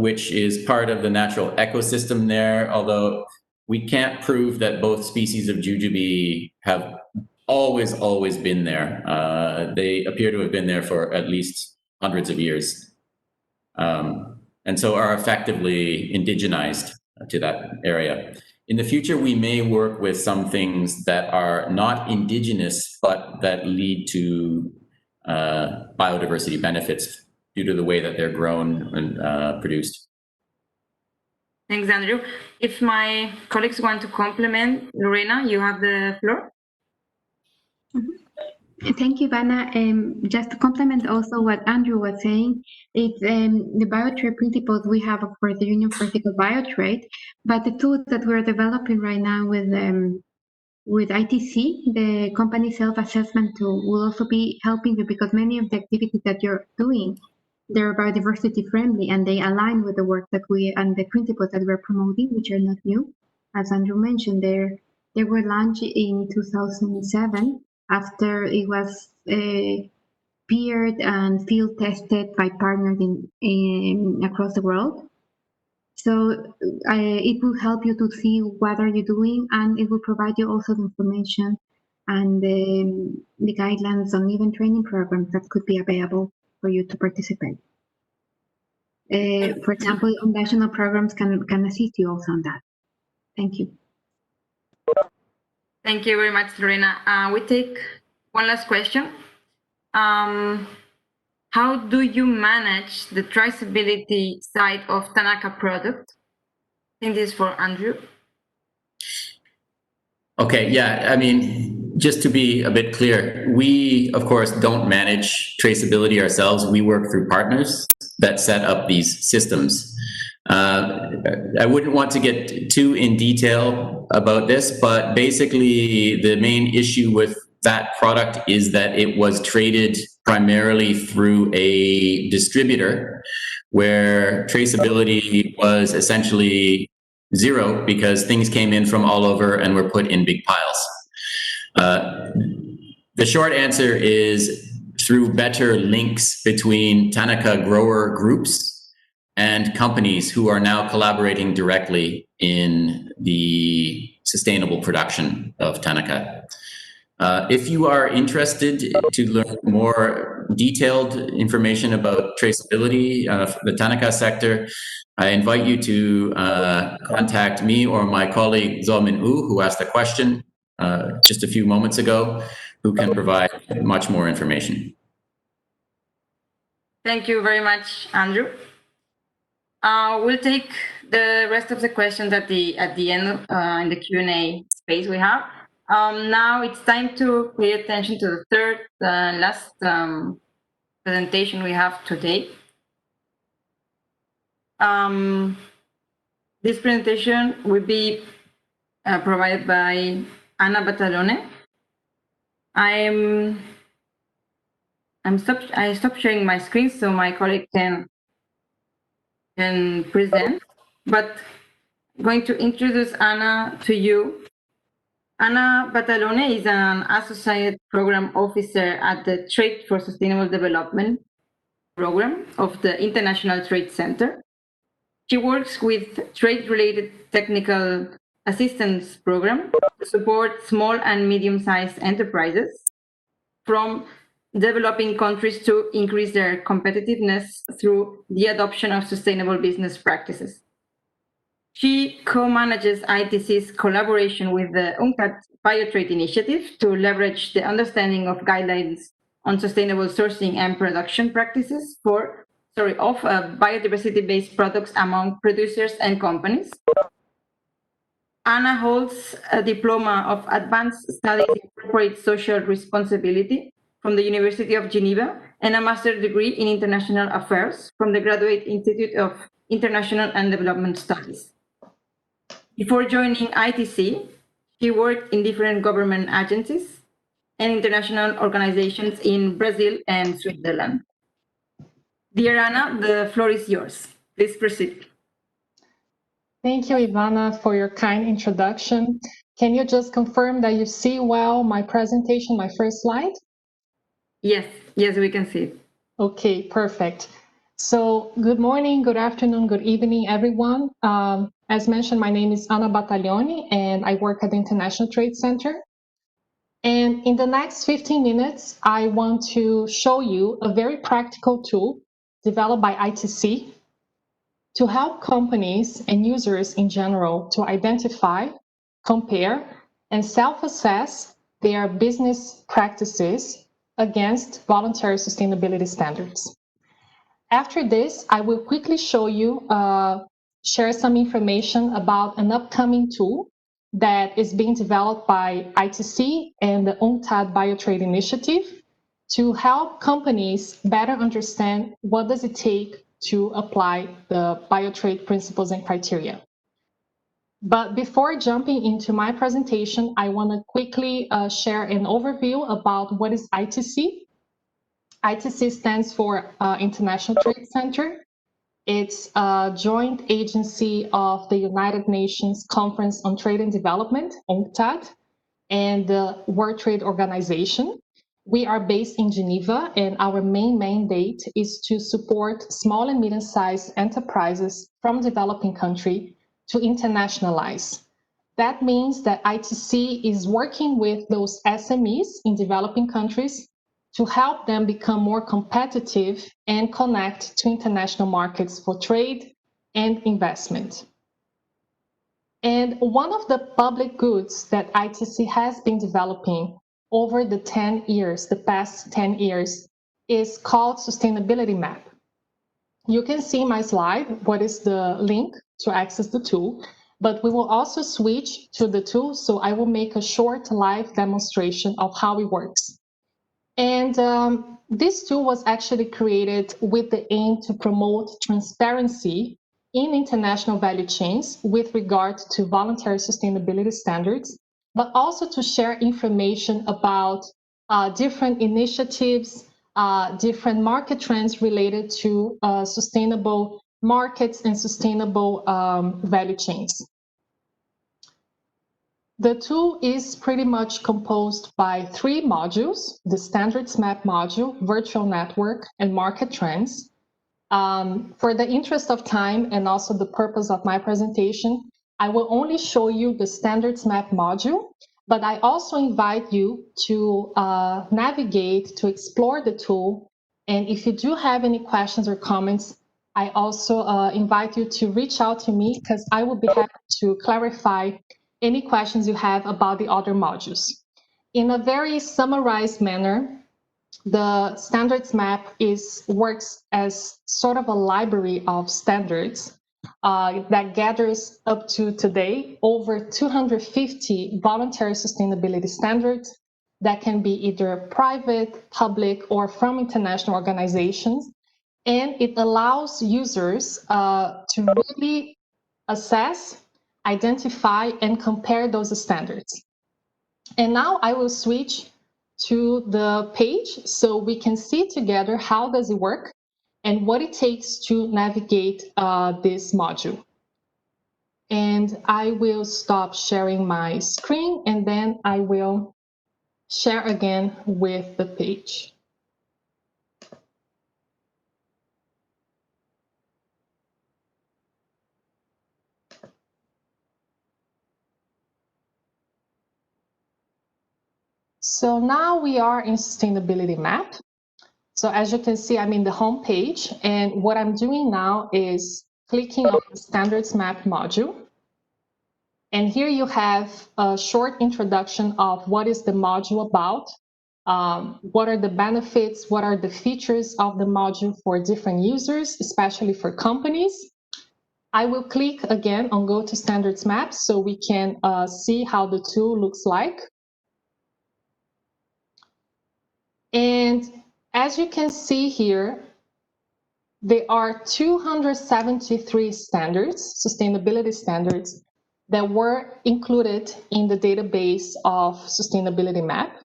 which is part of the natural ecosystem there, although we can't prove that both species of jujube have always been there. They appear to have been there for at least hundreds of years, and so are effectively indigenized to that area. In the future, we may work with some things that are not indigenous, but that lead to biodiversity benefits due to the way that they're grown and produced. Thanks, Andrew. If my colleagues want to complement, Lorena, you have the floor. Thank you, Ivana. Just to complement also what Andrew was saying, it's the biotrade principles we have for the Union for Ethical Biotrade, but the tool that we're developing right now with ITC, the company self-assessment tool, will also be helping you because many of the activities that you're doing, they're biodiversity friendly and they align with the work that we and the principles that we're promoting, which are not new. As Andrew mentioned, they were launched in 2007 after it was peered and field tested by partners across the world. So it will help you to see what are you doing, and it will provide you also the information and the guidelines on even training programs that could be available for you to participate. For example, national programs can assist you also on that. Thank you. Thank you very much, Lorena. We take one last question. How do you manage the traceability side of Tanaka product? I think this is for Andrew. Okay, yeah, I mean, just to be a bit clear, we, of course, don't manage traceability ourselves. We work through partners that set up these systems. I wouldn't want to get too in detail about this, but basically the main issue with that product is that it was traded primarily through a distributor, where traceability was essentially zero because things came in from all over and were put in big piles. The short answer is through better links between Tanaka grower groups and companies who are now collaborating directly in the sustainable production of Tanaka. If you are interested to learn more detailed information about traceability of the Tanaka sector, I invite you to contact me or my colleague Zolmin Wu, who asked a question just a few moments ago, who can provide much more information. Thank you very much, Andrew. We'll take the rest of the questions at the end in the Q&A space we have. Now it's time to pay attention to the third last presentation we have today. This presentation will be provided by Anna Batalhone. I stopped sharing my screen so my colleague can present, but I'm going to introduce Anna to you. Anna Batalhone is an Associate Program Officer at the Trade for Sustainable Development program of the International Trade Center. She works with trade-related technical assistance program to support small and medium-sized enterprises from developing countries to increase their competitiveness through the adoption of sustainable business practices. She co-manages ITC's collaboration with the UNCTAD Biotrade Initiative to leverage the understanding of guidelines on sustainable sourcing and production practices of biodiversity-based products among producers and companies. Anna holds a diploma of advanced studies in corporate social responsibility from the University of Geneva and a master's degree in international affairs from the Graduate Institute of International and Development Studies. Before joining ITC, she worked in different government agencies and international organizations in Brazil and Switzerland. Dear Anna, the floor is yours. Please proceed. Thank you, Ivana, for your kind introduction. Can you just confirm that you see well my presentation, my first slide? Yes, we can see it. Okay, perfect. So good morning, good afternoon, good evening, everyone. As mentioned, my name is Anna Batalhone, and I work at the International Trade Center. And in the next 15 minutes, I want to show you a very practical tool developed by ITC to help companies and users in general to identify, compare, and self-assess their business practices against voluntary sustainability standards. After this, I will quickly show you, share some information about an upcoming tool that is being developed by ITC and the UNCTAD Biotrade Initiative to help companies better understand what does it take to apply the Biotrade principles and criteria. But before jumping into my presentation, I want to quickly share an overview about what is ITC. ITC stands for International Trade Center. It's a joint agency of the United Nations Conference on Trade and Development, UNCTAD, and the World Trade Organization. We are based in Geneva, and our main mandate is to support small and medium-sized enterprises from developing countries to internationalize. That means that ITC is working with those SMEs in developing countries to help them become more competitive and connect to international markets for trade and investment. And one of the public goods that ITC has been developing over the past 10 years, is called Sustainability Map. You can see my slide, what is the link to access the tool, but we will also switch to the tool, so I will make a short live demonstration of how it works. And this tool was actually created with the aim to promote transparency in international value chains with regard to voluntary sustainability standards, but also to share information about different initiatives, different market trends related to sustainable markets and sustainable value chains. The tool is pretty much composed by 3 modules: the standards map module, virtual network, and market trends. For the interest of time and also the purpose of my presentation, I will only show you the standards map module, but I also invite you to navigate, to explore the tool. And if you do have any questions or comments, I also invite you to reach out to me, because I will be happy to clarify any questions you have about the other modules. In a very summarized manner, the standards map works as sort of a library of standards that gathers up to today over 250 voluntary sustainability standards that can be either private, public, or from international organizations. And it allows users to really assess, identify, and compare those standards. And now I will switch to the page so we can see together how does it work and what it takes to navigate this module. And I will stop sharing my screen, and then I will share again with the page. So now we are in Sustainability Map. So as you can see, I'm in the home page, and what I'm doing now is clicking on the Standards Map module. And here you have a short introduction of what is the module about, what are the benefits, what are the features of the module for different users, especially for companies. I will click again on Go to Standards Map so we can see how the tool looks like. And as you can see here, there are 273 standards, sustainability standards, that were included in the database of Sustainability Map.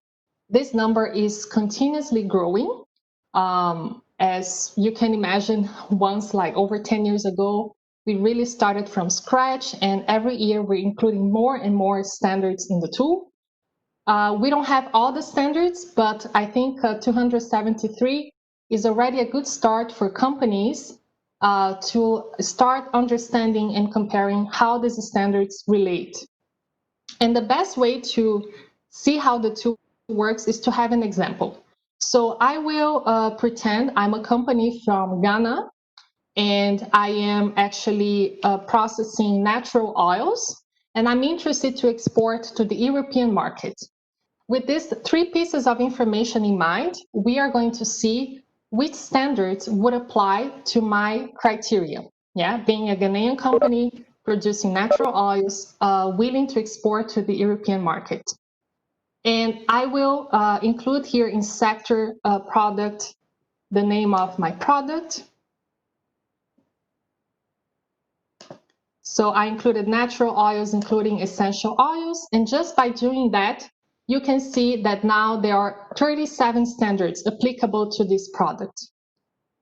This number is continuously growing. As you can imagine, once, like over 10 years ago, we really started from scratch, and every year we're including more and more standards in the tool. We don't have all the standards, but I think 273 is already a good start for companies to start understanding and comparing how these standards relate. And the best way to see how the tool works is to have an example. So I will pretend I'm a company from Ghana, and I am actually processing natural oils, and I'm interested to export to the European market. With these 3 pieces of information in mind, we are going to see which standards would apply to my criteria. Yeah, being a Ghanaian company producing natural oils, willing to export to the European market. And I will include here in sector product the name of my product. So I included natural oils, including essential oils. And just by doing that, you can see that now there are 37 standards applicable to this product.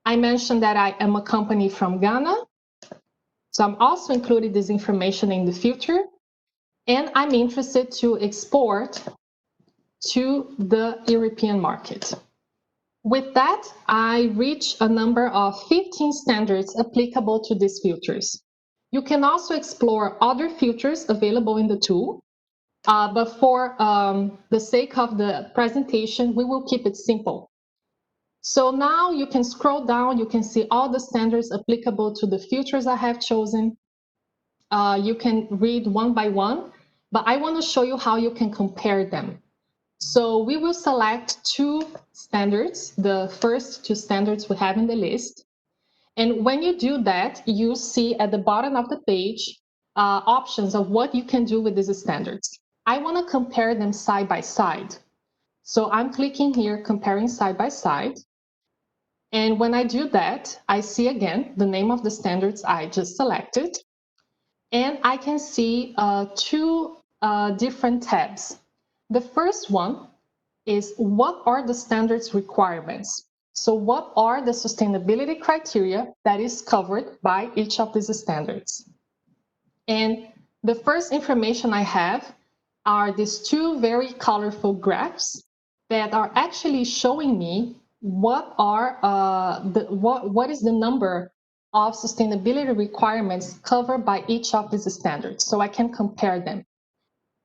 I mentioned that I am a company from Ghana. So I'm also including this information in the future. And I'm interested to export to the European market. With that, I reach a number of 15 standards applicable to these filters. You can also explore other filters available in the tool, but for the sake of the presentation, we will keep it simple. So now you can scroll down, you can see all the standards applicable to the filters I have chosen. You can read one by one, but I want to show you how you can compare them. So we will select 2 standards, the first 2 standards we have in the list. And when you do that, you see at the bottom of the page options of what you can do with these standards. I want to compare them side by side. So I'm clicking here, comparing side by side. And when I do that, I see again the name of the standards I just selected. And I can see 2 different tabs. The first one is what are the standards requirements? So what are the sustainability criteria that is covered by each of these standards? And the first information I have are these two very colorful graphs that are actually showing me what is the number of sustainability requirements covered by each of these standards, so I can compare them.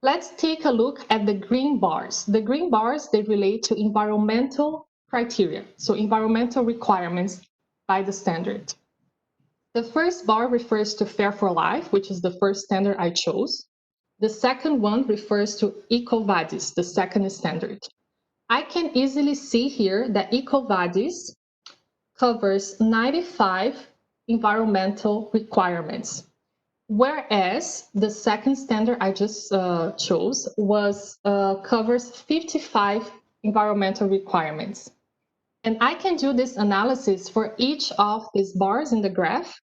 Let's take a look at the green bars. The green bars, they relate to environmental criteria, so environmental requirements by the standard. The first bar refers to Fair for Life, which is the first standard I chose. The second one refers to EcoVadis, the second standard. I can easily see here that EcoVadis covers 95 environmental requirements, whereas the second standard I just chose covers 55 environmental requirements. And I can do this analysis for each of these bars in the graph.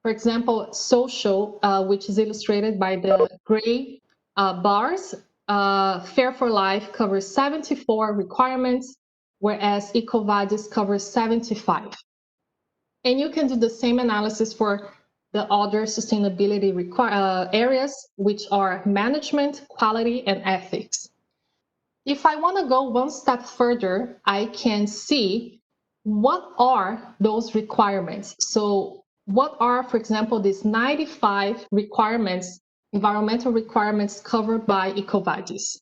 For example, social, which is illustrated by the gray bars, Fair for Life covers 74 requirements, whereas EcoVadis covers 75. And you can do the same analysis for the other sustainability areas, which are management, quality, and ethics. If I want to go one step further, I can see what are those requirements. So what are, for example, these 95 requirements, environmental requirements covered by EcoVadis?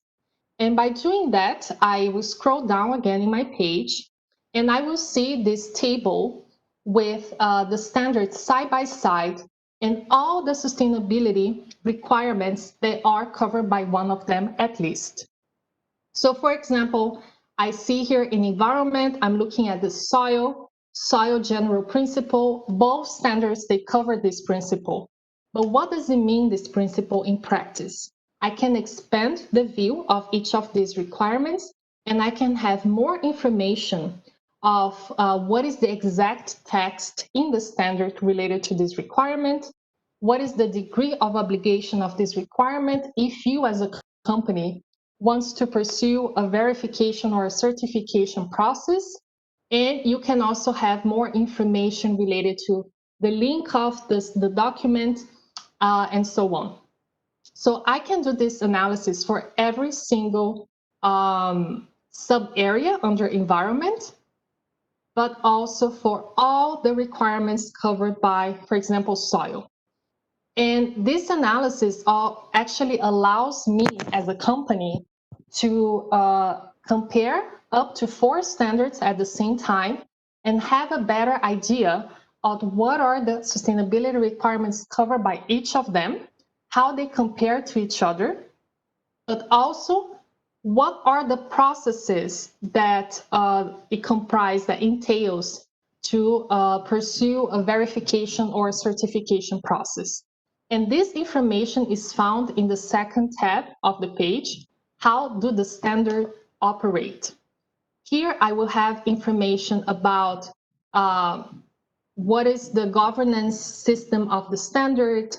And by doing that, I will scroll down again in my page, and I will see this table with the standards side by side and all the sustainability requirements that are covered by one of them at least. So for example, I see here in environment, I'm looking at the soil general principle. Both standards, they cover this principle. But what does it mean, this principle, in practice? I can expand the view of each of these requirements, and I can have more information of what is the exact text in the standard related to this requirement, what is the degree of obligation of this requirement if you as a company wants to pursue a verification or a certification process. And you can also have more information related to the link of the document and so on. So I can do this analysis for every single sub area under environment, but also for all the requirements covered by, for example, soil. And this analysis actually allows me as a company to compare up to 4 standards at the same time and have a better idea of what are the sustainability requirements covered by each of them, how they compare to each other, but also what are the processes that it comprises, that entails to pursue a verification or a certification process. And this information is found in the second tab of the page, how do the standard operate? Here I will have information about what is the governance system of the standard,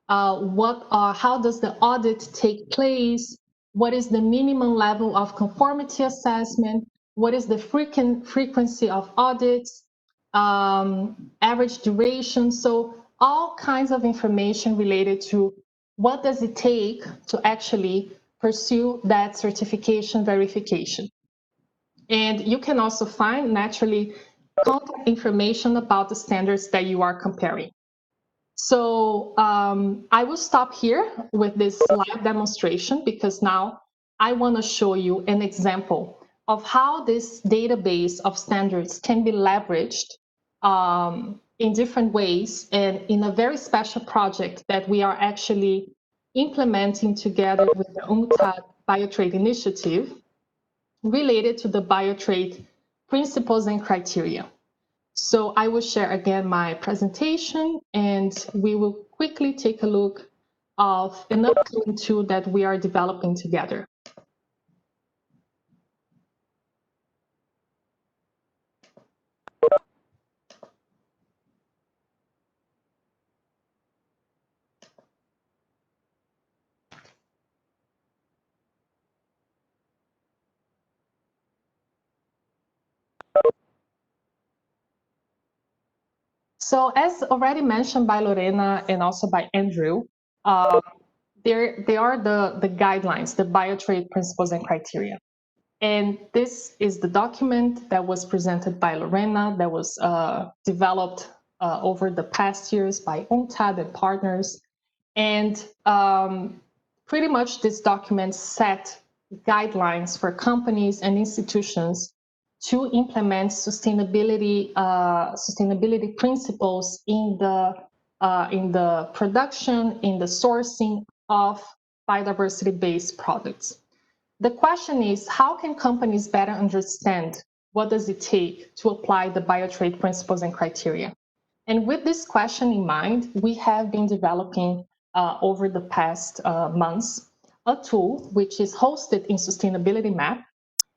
how does the audit take place, what is the minimum level of conformity assessment, what is the frequency of audits, average duration. So all kinds of information related to what does it take to actually pursue that certification verification. And you can also find, naturally, contact information about the standards that you are comparing. So I will stop here with this live demonstration because now I want to show you an example of how this database of standards can be leveraged in different ways and in a very special project that we are actually implementing together with the UNCTAD Biotrade Initiative related to the Biotrade principles and criteria. So I will share again my presentation and we will quickly take a look of an upcoming tool that we are developing together. So as already mentioned by Lorena and also by Andrew, they are the guidelines, the Biotrade principles and criteria. And this is the document that was presented by Lorena, that was developed over the past years by UNCTAD and partners. And pretty much this document set guidelines for companies and institutions to implement sustainability principles in the production, in the sourcing of biodiversity-based products. The question is, how can companies better understand what does it take to apply the Biotrade principles and criteria? And with this question in mind, we have been developing over the past months a tool which is hosted in Sustainability Map.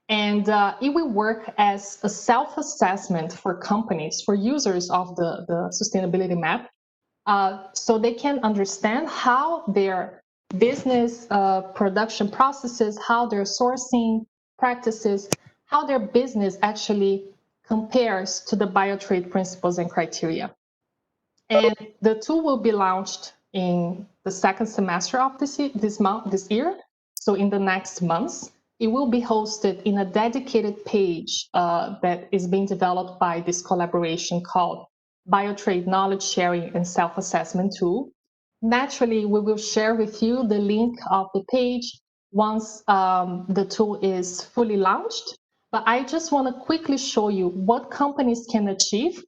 And it will work as a self-assessment for companies, for users of the Sustainability Map, so they can understand how their business production processes, how their sourcing practices, how their business actually compares to the Biotrade principles and criteria. And the tool will be launched in the second semester of this year. So in the next months, it will be hosted in a dedicated page that is being developed by this collaboration called Biotrade Knowledge Sharing and Self-Assessment Tool. Naturally, we will share with you the link of the page once the tool is fully launched. But I just want to quickly show you what companies can achieve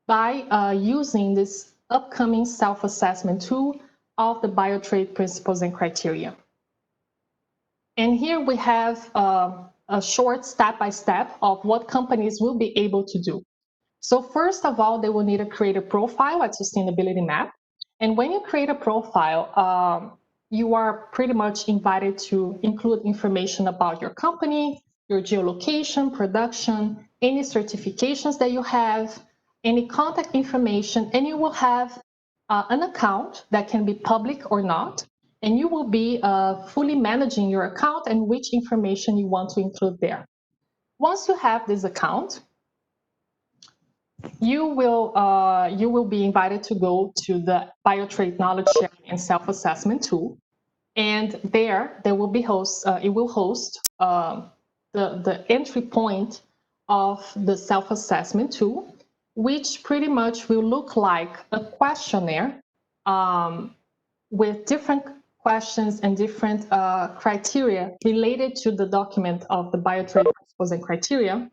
by using this upcoming self-assessment tool of the Biotrade principles and criteria. And here we have a short step-by-step of what companies will be able to do. So first of all, they will need to create a profile at Sustainability Map. And when you create a profile, you are pretty much invited to include information about your company, your geolocation, production, any certifications that you have, any contact information, and you will have an account that can be public or not, and you will be fully managing your account and which information you want to include there. Once you have this account, you will be invited to go to the Biotrade Knowledge Sharing and Self-Assessment tool, and there they will be it will host the entry point of the self-assessment tool, which pretty much will look like a questionnaire with different questions and different criteria related to the document of the Biotrade principles and criteria,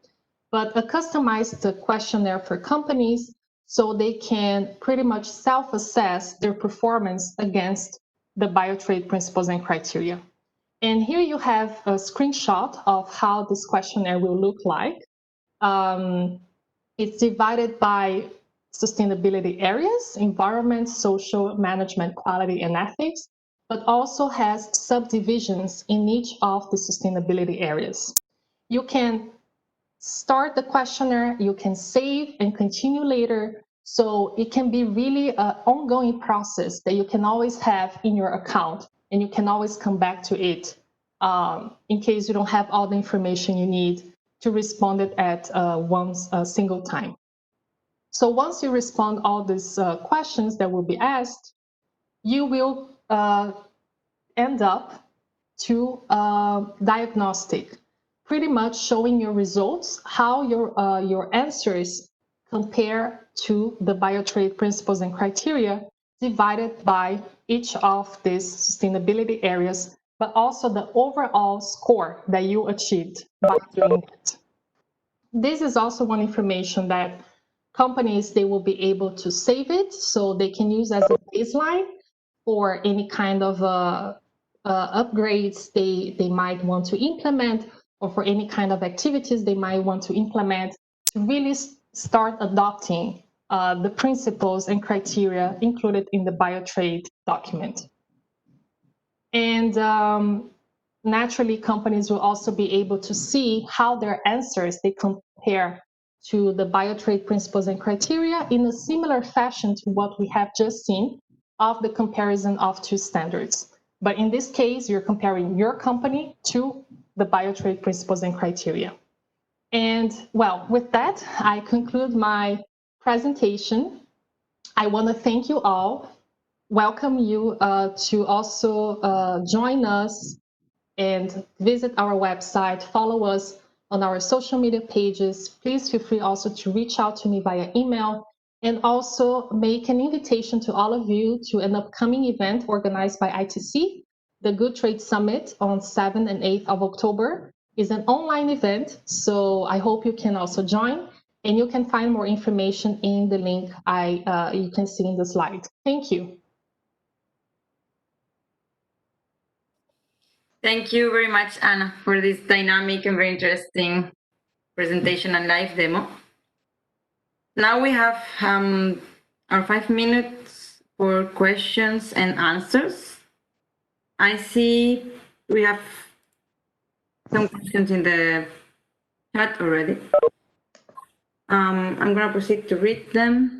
but a customized questionnaire for companies so they can pretty much self-assess their performance against the Biotrade principles and criteria. And here you have a screenshot of how this questionnaire will look like. It's divided by sustainability areas: environment, social, management, quality, and ethics, but also has subdivisions in each of the sustainability areas. You can start the questionnaire, you can save and continue later. So it can be really an ongoing process that you can always have in your account, and you can always come back to it in case you don't have all the information you need to respond it at one single time. So once you respond all these questions that will be asked, you will end up to diagnostic, pretty much showing your results, how your answers compare to the Biotrade principles and criteria divided by each of these sustainability areas, but also the overall score that you achieved by doing it. This is also one information that companies, they will be able to save it, so they can use as a baseline for any kind of upgrades they might want to implement, or for any kind of activities they might want to implement to really start adopting the principles and criteria included in the Biotrade document. And naturally, companies will also be able to see how their answers, they compare to the Biotrade principles and criteria in a similar fashion to what we have just seen of the comparison of two standards. But in this case, you're comparing your company to the Biotrade principles and criteria. And well, with that, I conclude my presentation. I want to thank you all, welcome you to also join us and visit our website, follow us on our social media pages. Please feel free also to reach out to me via email, and also make an invitation to all of you to an upcoming event organized by ITC. The Good Trade Summit on 7th and 8th of October is an online event, so I hope you can also join, and you can find more information in the link you can see in the slide. Thank you. Thank you very much, Anna, for this dynamic and very interesting presentation and live demo. Now we have our 5 minutes for questions and answers. I see we have some questions in the chat already. I'm going to proceed to read them.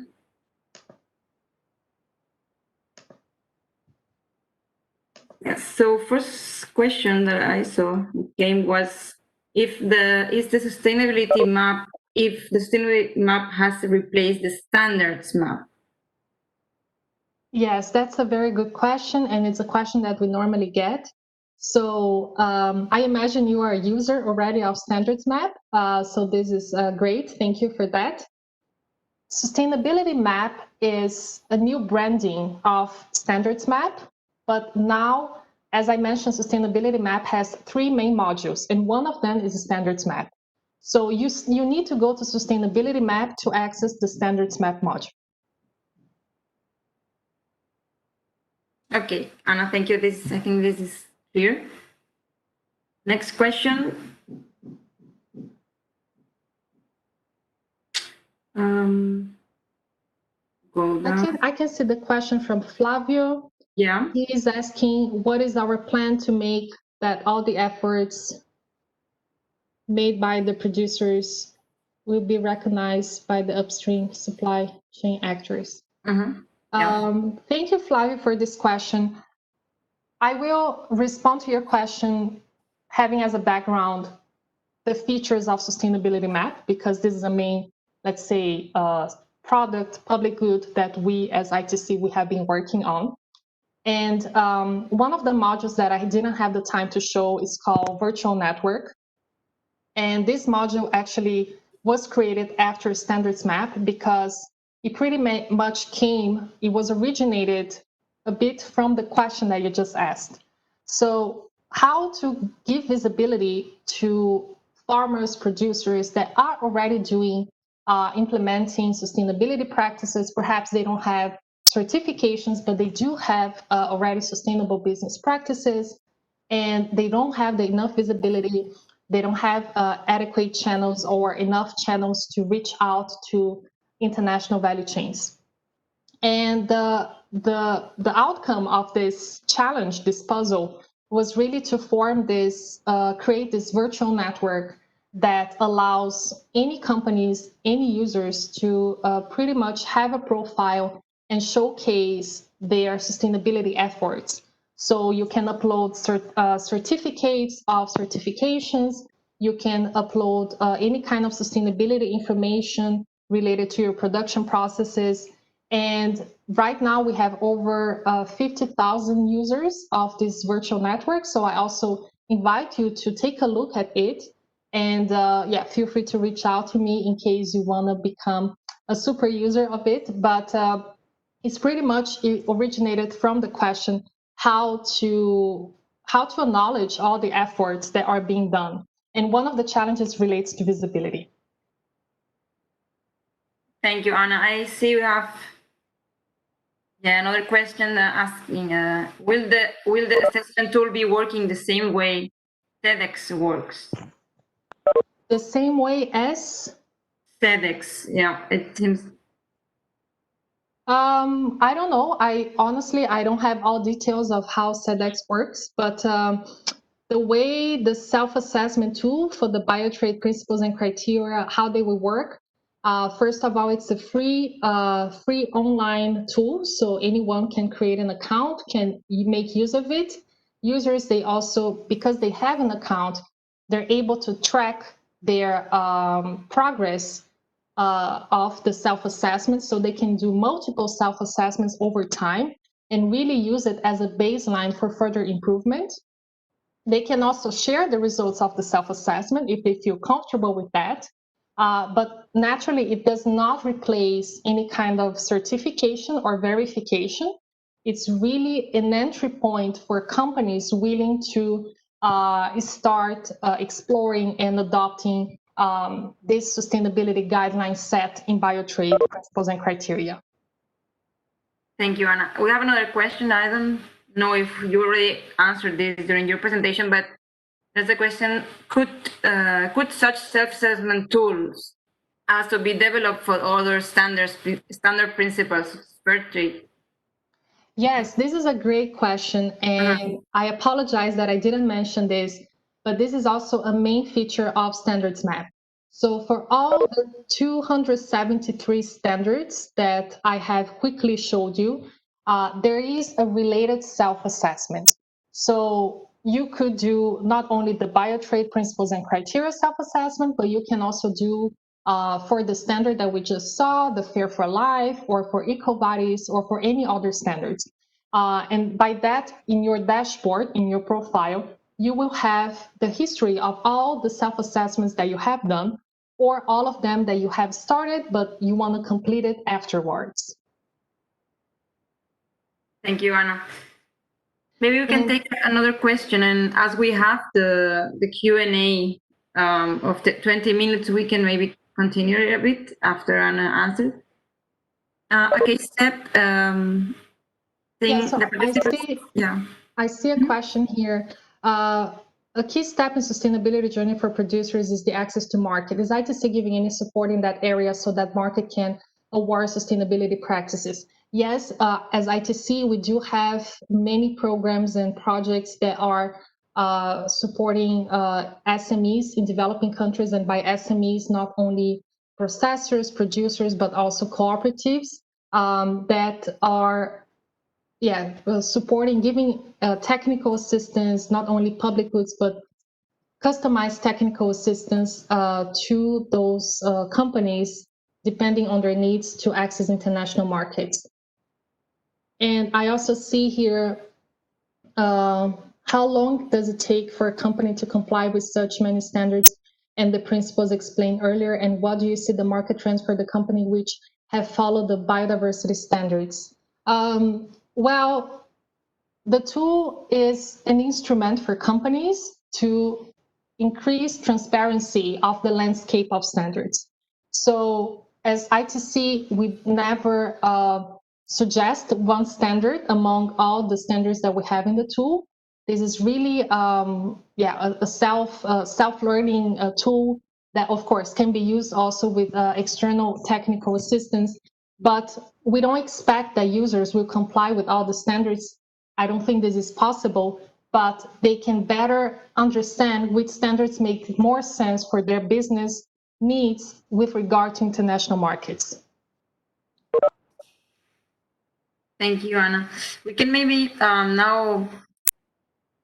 Yes, so first question that I saw came was if the sustainability map has replaced the standards map. Yes, that's a very good question, and it's a question that we normally get. So I imagine you are a user already of Standards Map, so this is great. Thank you for that. Sustainability Map is a new branding of Standards Map, but now, as I mentioned, Sustainability Map has 3 main modules, and one of them is a Standards Map. So you need to go to Sustainability Map to access the Standards Map module. Okay, Anna, thank you. I think this is clear. Next question. Go down. I can see the question from Flavio. Yeah. He is asking, what is our plan to make that all the efforts made by the producers will be recognized by the upstream supply chain actors? Thank you, Flavio, for this question. I will respond to your question having as a background the features of Sustainability Map, because this is a main, let's say, product, public good that we as ITC, we have been working on. And one of the modules that I didn't have the time to show is called Virtual Network. And this module actually was created after Standards Map because it pretty much it was originated a bit from the question that you just asked. So how to give visibility to farmers, producers that are already implementing sustainability practices. Perhaps they don't have certifications, but they do have already sustainable business practices, and they don't have enough visibility. They don't have adequate channels or enough channels to reach out to international value chains. And the outcome of this challenge, this puzzle, was really to form create this virtual network that allows any companies, any users to pretty much have a profile and showcase their sustainability efforts. So you can upload certificates of certifications. You can upload any kind of sustainability information related to your production processes. And right now we have over 50,000 users of this virtual network. So I also invite you to take a look at it. And yeah, feel free to reach out to me in case you want to become a super user of it. But it's pretty much originated from the question how to acknowledge all the efforts that are being done. And one of the challenges relates to visibility. Thank you, Anna. I see we have another question asking, will the assessment tool be working the same way TEDx works? The same way as? TEDx, yeah, it seems. I don't know. Honestly, I don't have all details of how SEDEX works, but the way the self-assessment tool for the Biotrade principles and criteria, how they will work. First of all, it's a free online tool, so anyone can create an account, can make use of it. Users, they also, because they have an account, they're able to track their progress of the self-assessment, so they can do multiple self-assessments over time and really use it as a baseline for further improvement. They can also share the results of the self-assessment if they feel comfortable with that. But naturally, it does not replace any kind of certification or verification. It's really an entry point for companies willing to start exploring and adopting this sustainability guideline set in Biotrade principles and criteria. Thank you, Anna. We have another question. I don't know if you already answered this during your presentation, but there's a question: could such self-assessment tools also be developed for other standard principles of fair trade? Yes, this is a great question, and I apologize that I didn't mention this, but this is also a main feature of Standards Map. So for all the 273 standards that I have quickly showed you, there is a related self-assessment. So you could do not only the Biotrade principles and criteria self-assessment, but you can also do for the standard that we just saw, the Fair for Life, or for EcoBodies, or for any other standards. And by that, in your dashboard, in your profile, you will have the history of all the self-assessments that you have done, or all of them that you have started, but you want to complete it afterwards. Thank you, Anna. Maybe we can take another question, and as we have the Q&A of the 20 minutes, we can maybe continue a bit after Anna answers. Okay, step. I see a question here. A key step in sustainability journey for producers is the access to market. Is ITC giving any support in that area so that market can award sustainability practices? Yes, as ITC, we do have many programs and projects that are supporting SMEs in developing countries, and by SMEs, not only processors, producers, but also cooperatives that are supporting, giving technical assistance, not only public goods, but customized technical assistance to those companies, depending on their needs to access international markets. And I also see here, how long does it take for a company to comply with such many standards and the principles explained earlier? And what do you see the market trends for the company which have followed the biodiversity standards? Well, the tool is an instrument for companies to increase transparency of the landscape of standards. So as ITC, we never suggest one standard among all the standards that we have in the tool. This is really a self-learning tool that, of course, can be used also with external technical assistance. But we don't expect that users will comply with all the standards. I don't think this is possible, but they can better understand which standards make more sense for their business needs with regard to international markets. Thank you, Anna. We can maybe now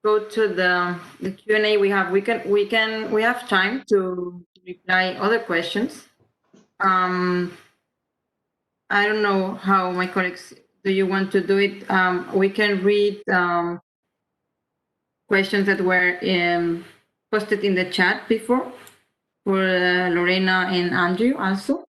go to the Q&A we have. We have time to reply other questions. I don't know how my colleagues, do you want to do it? We can read questions that were posted in the chat before for Lorena and Andrew also.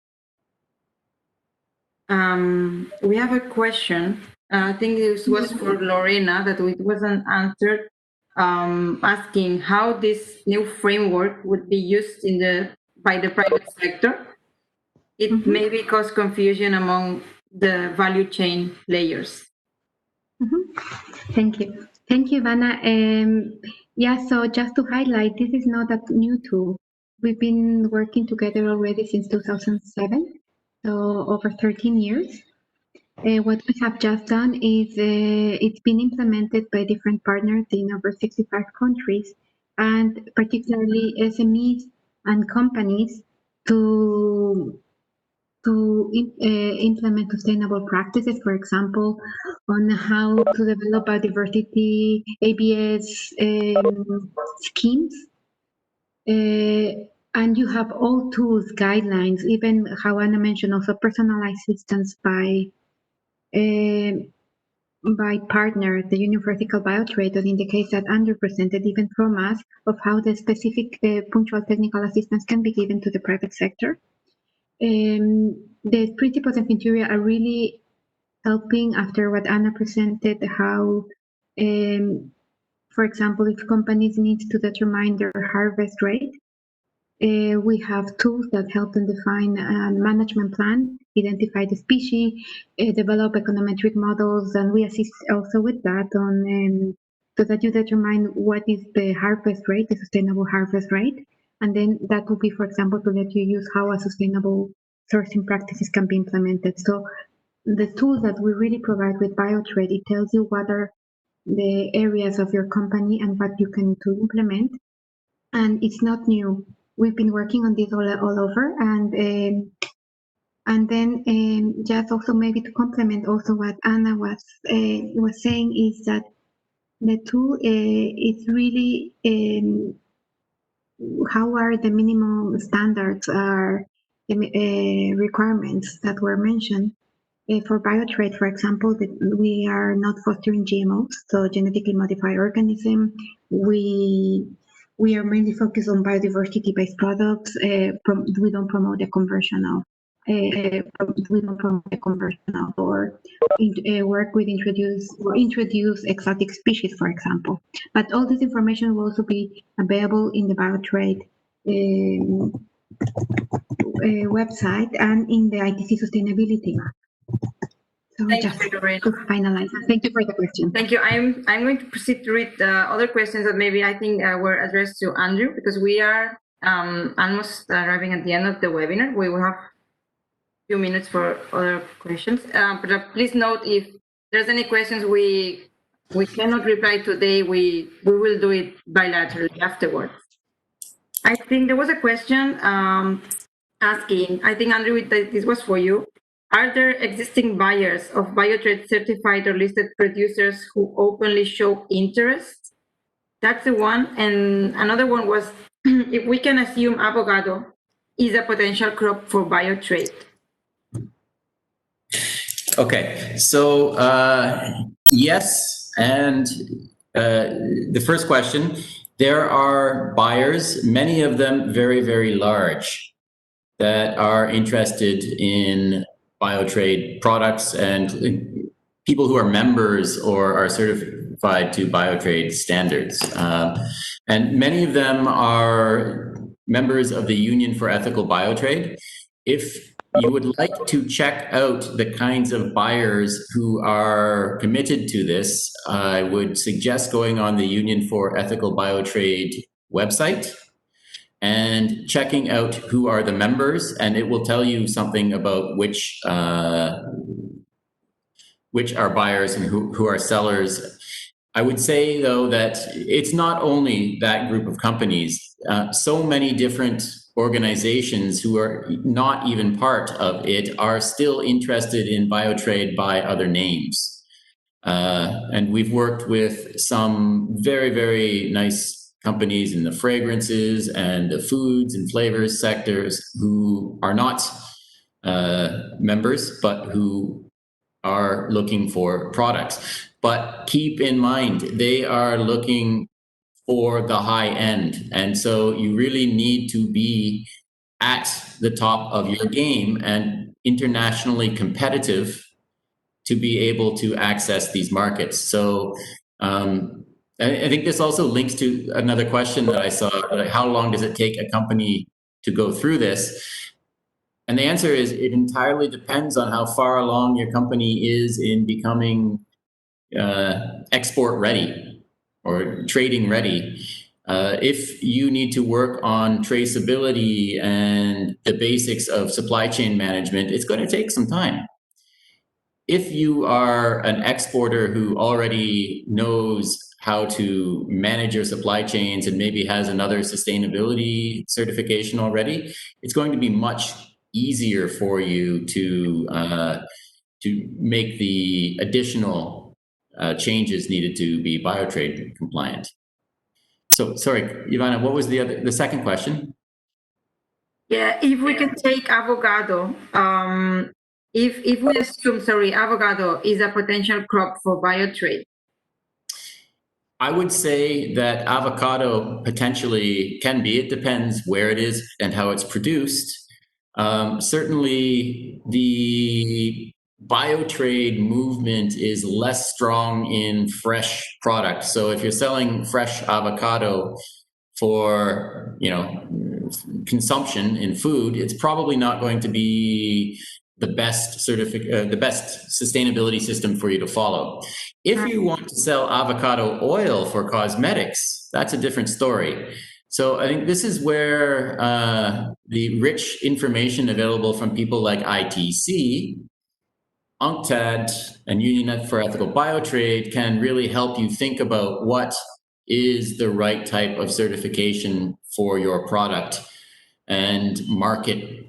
We have a question. I think this was for Lorena that it wasn't answered, asking how this new framework would be used by the private sector. It maybe cause confusion among the value chain players. Thank you. Thank you, Ivana. So just to highlight, this is not a new tool. We've been working together already since 2007, so over 13 years. What we have just done is it's been implemented by different partners in over 65 countries, and particularly SMEs and companies to implement sustainable practices, for example, on how to develop biodiversity ABS schemes. And you have all tools, guidelines, even how Anna mentioned, also personalized systems by partner, the Union for Ethical Biotrade, that indicates that underrepresented even from us of how the specific punctual technical assistance can be given to the private sector. The principles of Interior are really helping after what Anna presented, how, for example, if companies need to determine their harvest rate, we have tools that help them define a management plan, identify the species, develop econometric models, and we assist also with that on so that you determine what is the harvest rate, the sustainable harvest rate, and then that will be, for example, to let you use how a sustainable sourcing practices can be implemented. So the tools that we really provide with Biotrade, it tells you what are the areas of your company and what you can to implement. And it's not new. We've been working on this all over, and then just also maybe to complement also what Anna was saying is that the tool is really how are the minimum standards are requirements that were mentioned. For Biotrade, for example, that we are not fostering GMOs, so genetically modified organism. We are mainly focused on biodiversity-based products. We don't promote the conversion of or work with introduce exotic species, for example. But all this information will also be available in the Biotrade website and in the ITC sustainability map. So Thank just you, Lorena. to finalize, thank you for the question. Thank you. I'm going to proceed to read other questions that maybe I think were addressed to Andrew, because we are almost arriving at the end of the webinar. We will have a few minutes for other questions. But please note, if there's any questions we cannot reply today, we will do it bilaterally afterwards. I think there was a question asking, I think, Andrew, this was for you. Are there existing buyers of Biotrade certified or listed producers who openly show interest? That's the one. And another one was, if we can assume avocado is a potential crop for Biotrade. Okay, so yes, and the first question, there are buyers, many of them very, very large, that are interested in Biotrade products and people who are members or are certified to Biotrade standards. And many of them are members of the Union for Ethical Biotrade. If you would like to check out the kinds of buyers who are committed to this, I would suggest going on the Union for Ethical Biotrade website and checking out who are the members, and it will tell you something about which are buyers and who are sellers. I would say, though, that it's not only that group of companies. So many different organizations who are not even part of it are still interested in Biotrade by other names. And we've worked with some very, very nice companies in the fragrances and the foods and flavors sectors who are not members, but who are looking for products. But keep in mind, they are looking for the high end. And so you really need to be at the top of your game and internationally competitive to be able to access these markets. So I think this also links to another question that I saw, like, how long does it take a company to go through this? And the answer is it entirely depends on how far along your company is in becoming export ready or trading ready. If you need to work on traceability and the basics of supply chain management, it's going to take some time. If you are an exporter who already knows how to manage your supply chains and maybe has another sustainability certification already, it's going to be much easier for you to make the additional changes needed to be Biotrade compliant. So, sorry, Ivana, what was the second question? Yeah, if we can take avocado, if we assume, avocado is a potential crop for biotrade. I would say that avocado potentially can be. It depends where it is and how it's produced. Certainly, the biotrade movement is less strong in fresh products. So if you're selling fresh avocado for consumption in food, it's probably not going to be the best sustainability system for you to follow. If you want to sell avocado oil for cosmetics, that's a different story. So I think this is where the rich information available from people like ITC, UNCTAD, and Union for Ethical Biotrade can really help you think about what is the right type of certification for your product and market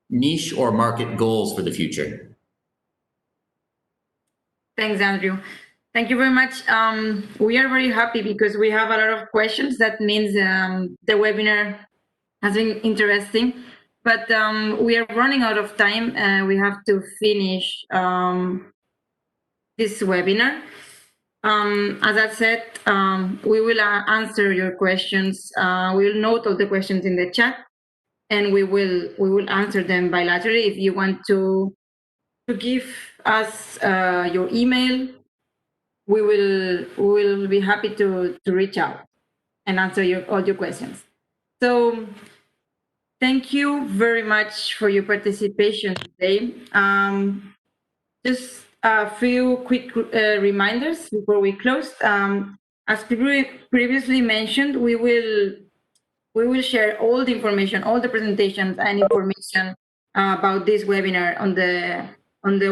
niche or market goals for the future. Thanks, Andrew. Thank you very much. We are very happy because we have a lot of questions. That means the webinar has been interesting, but we are running out of time. We have to finish this webinar. As I said, we will answer your questions. We will note all the questions in the chat, and we will answer them bilaterally. If you want to give us your email, we will be happy to reach out and answer all your questions. So thank you very much for your participation today. Just a few quick reminders before we close. As previously mentioned, we will share all the information, all the presentations and information about this webinar on the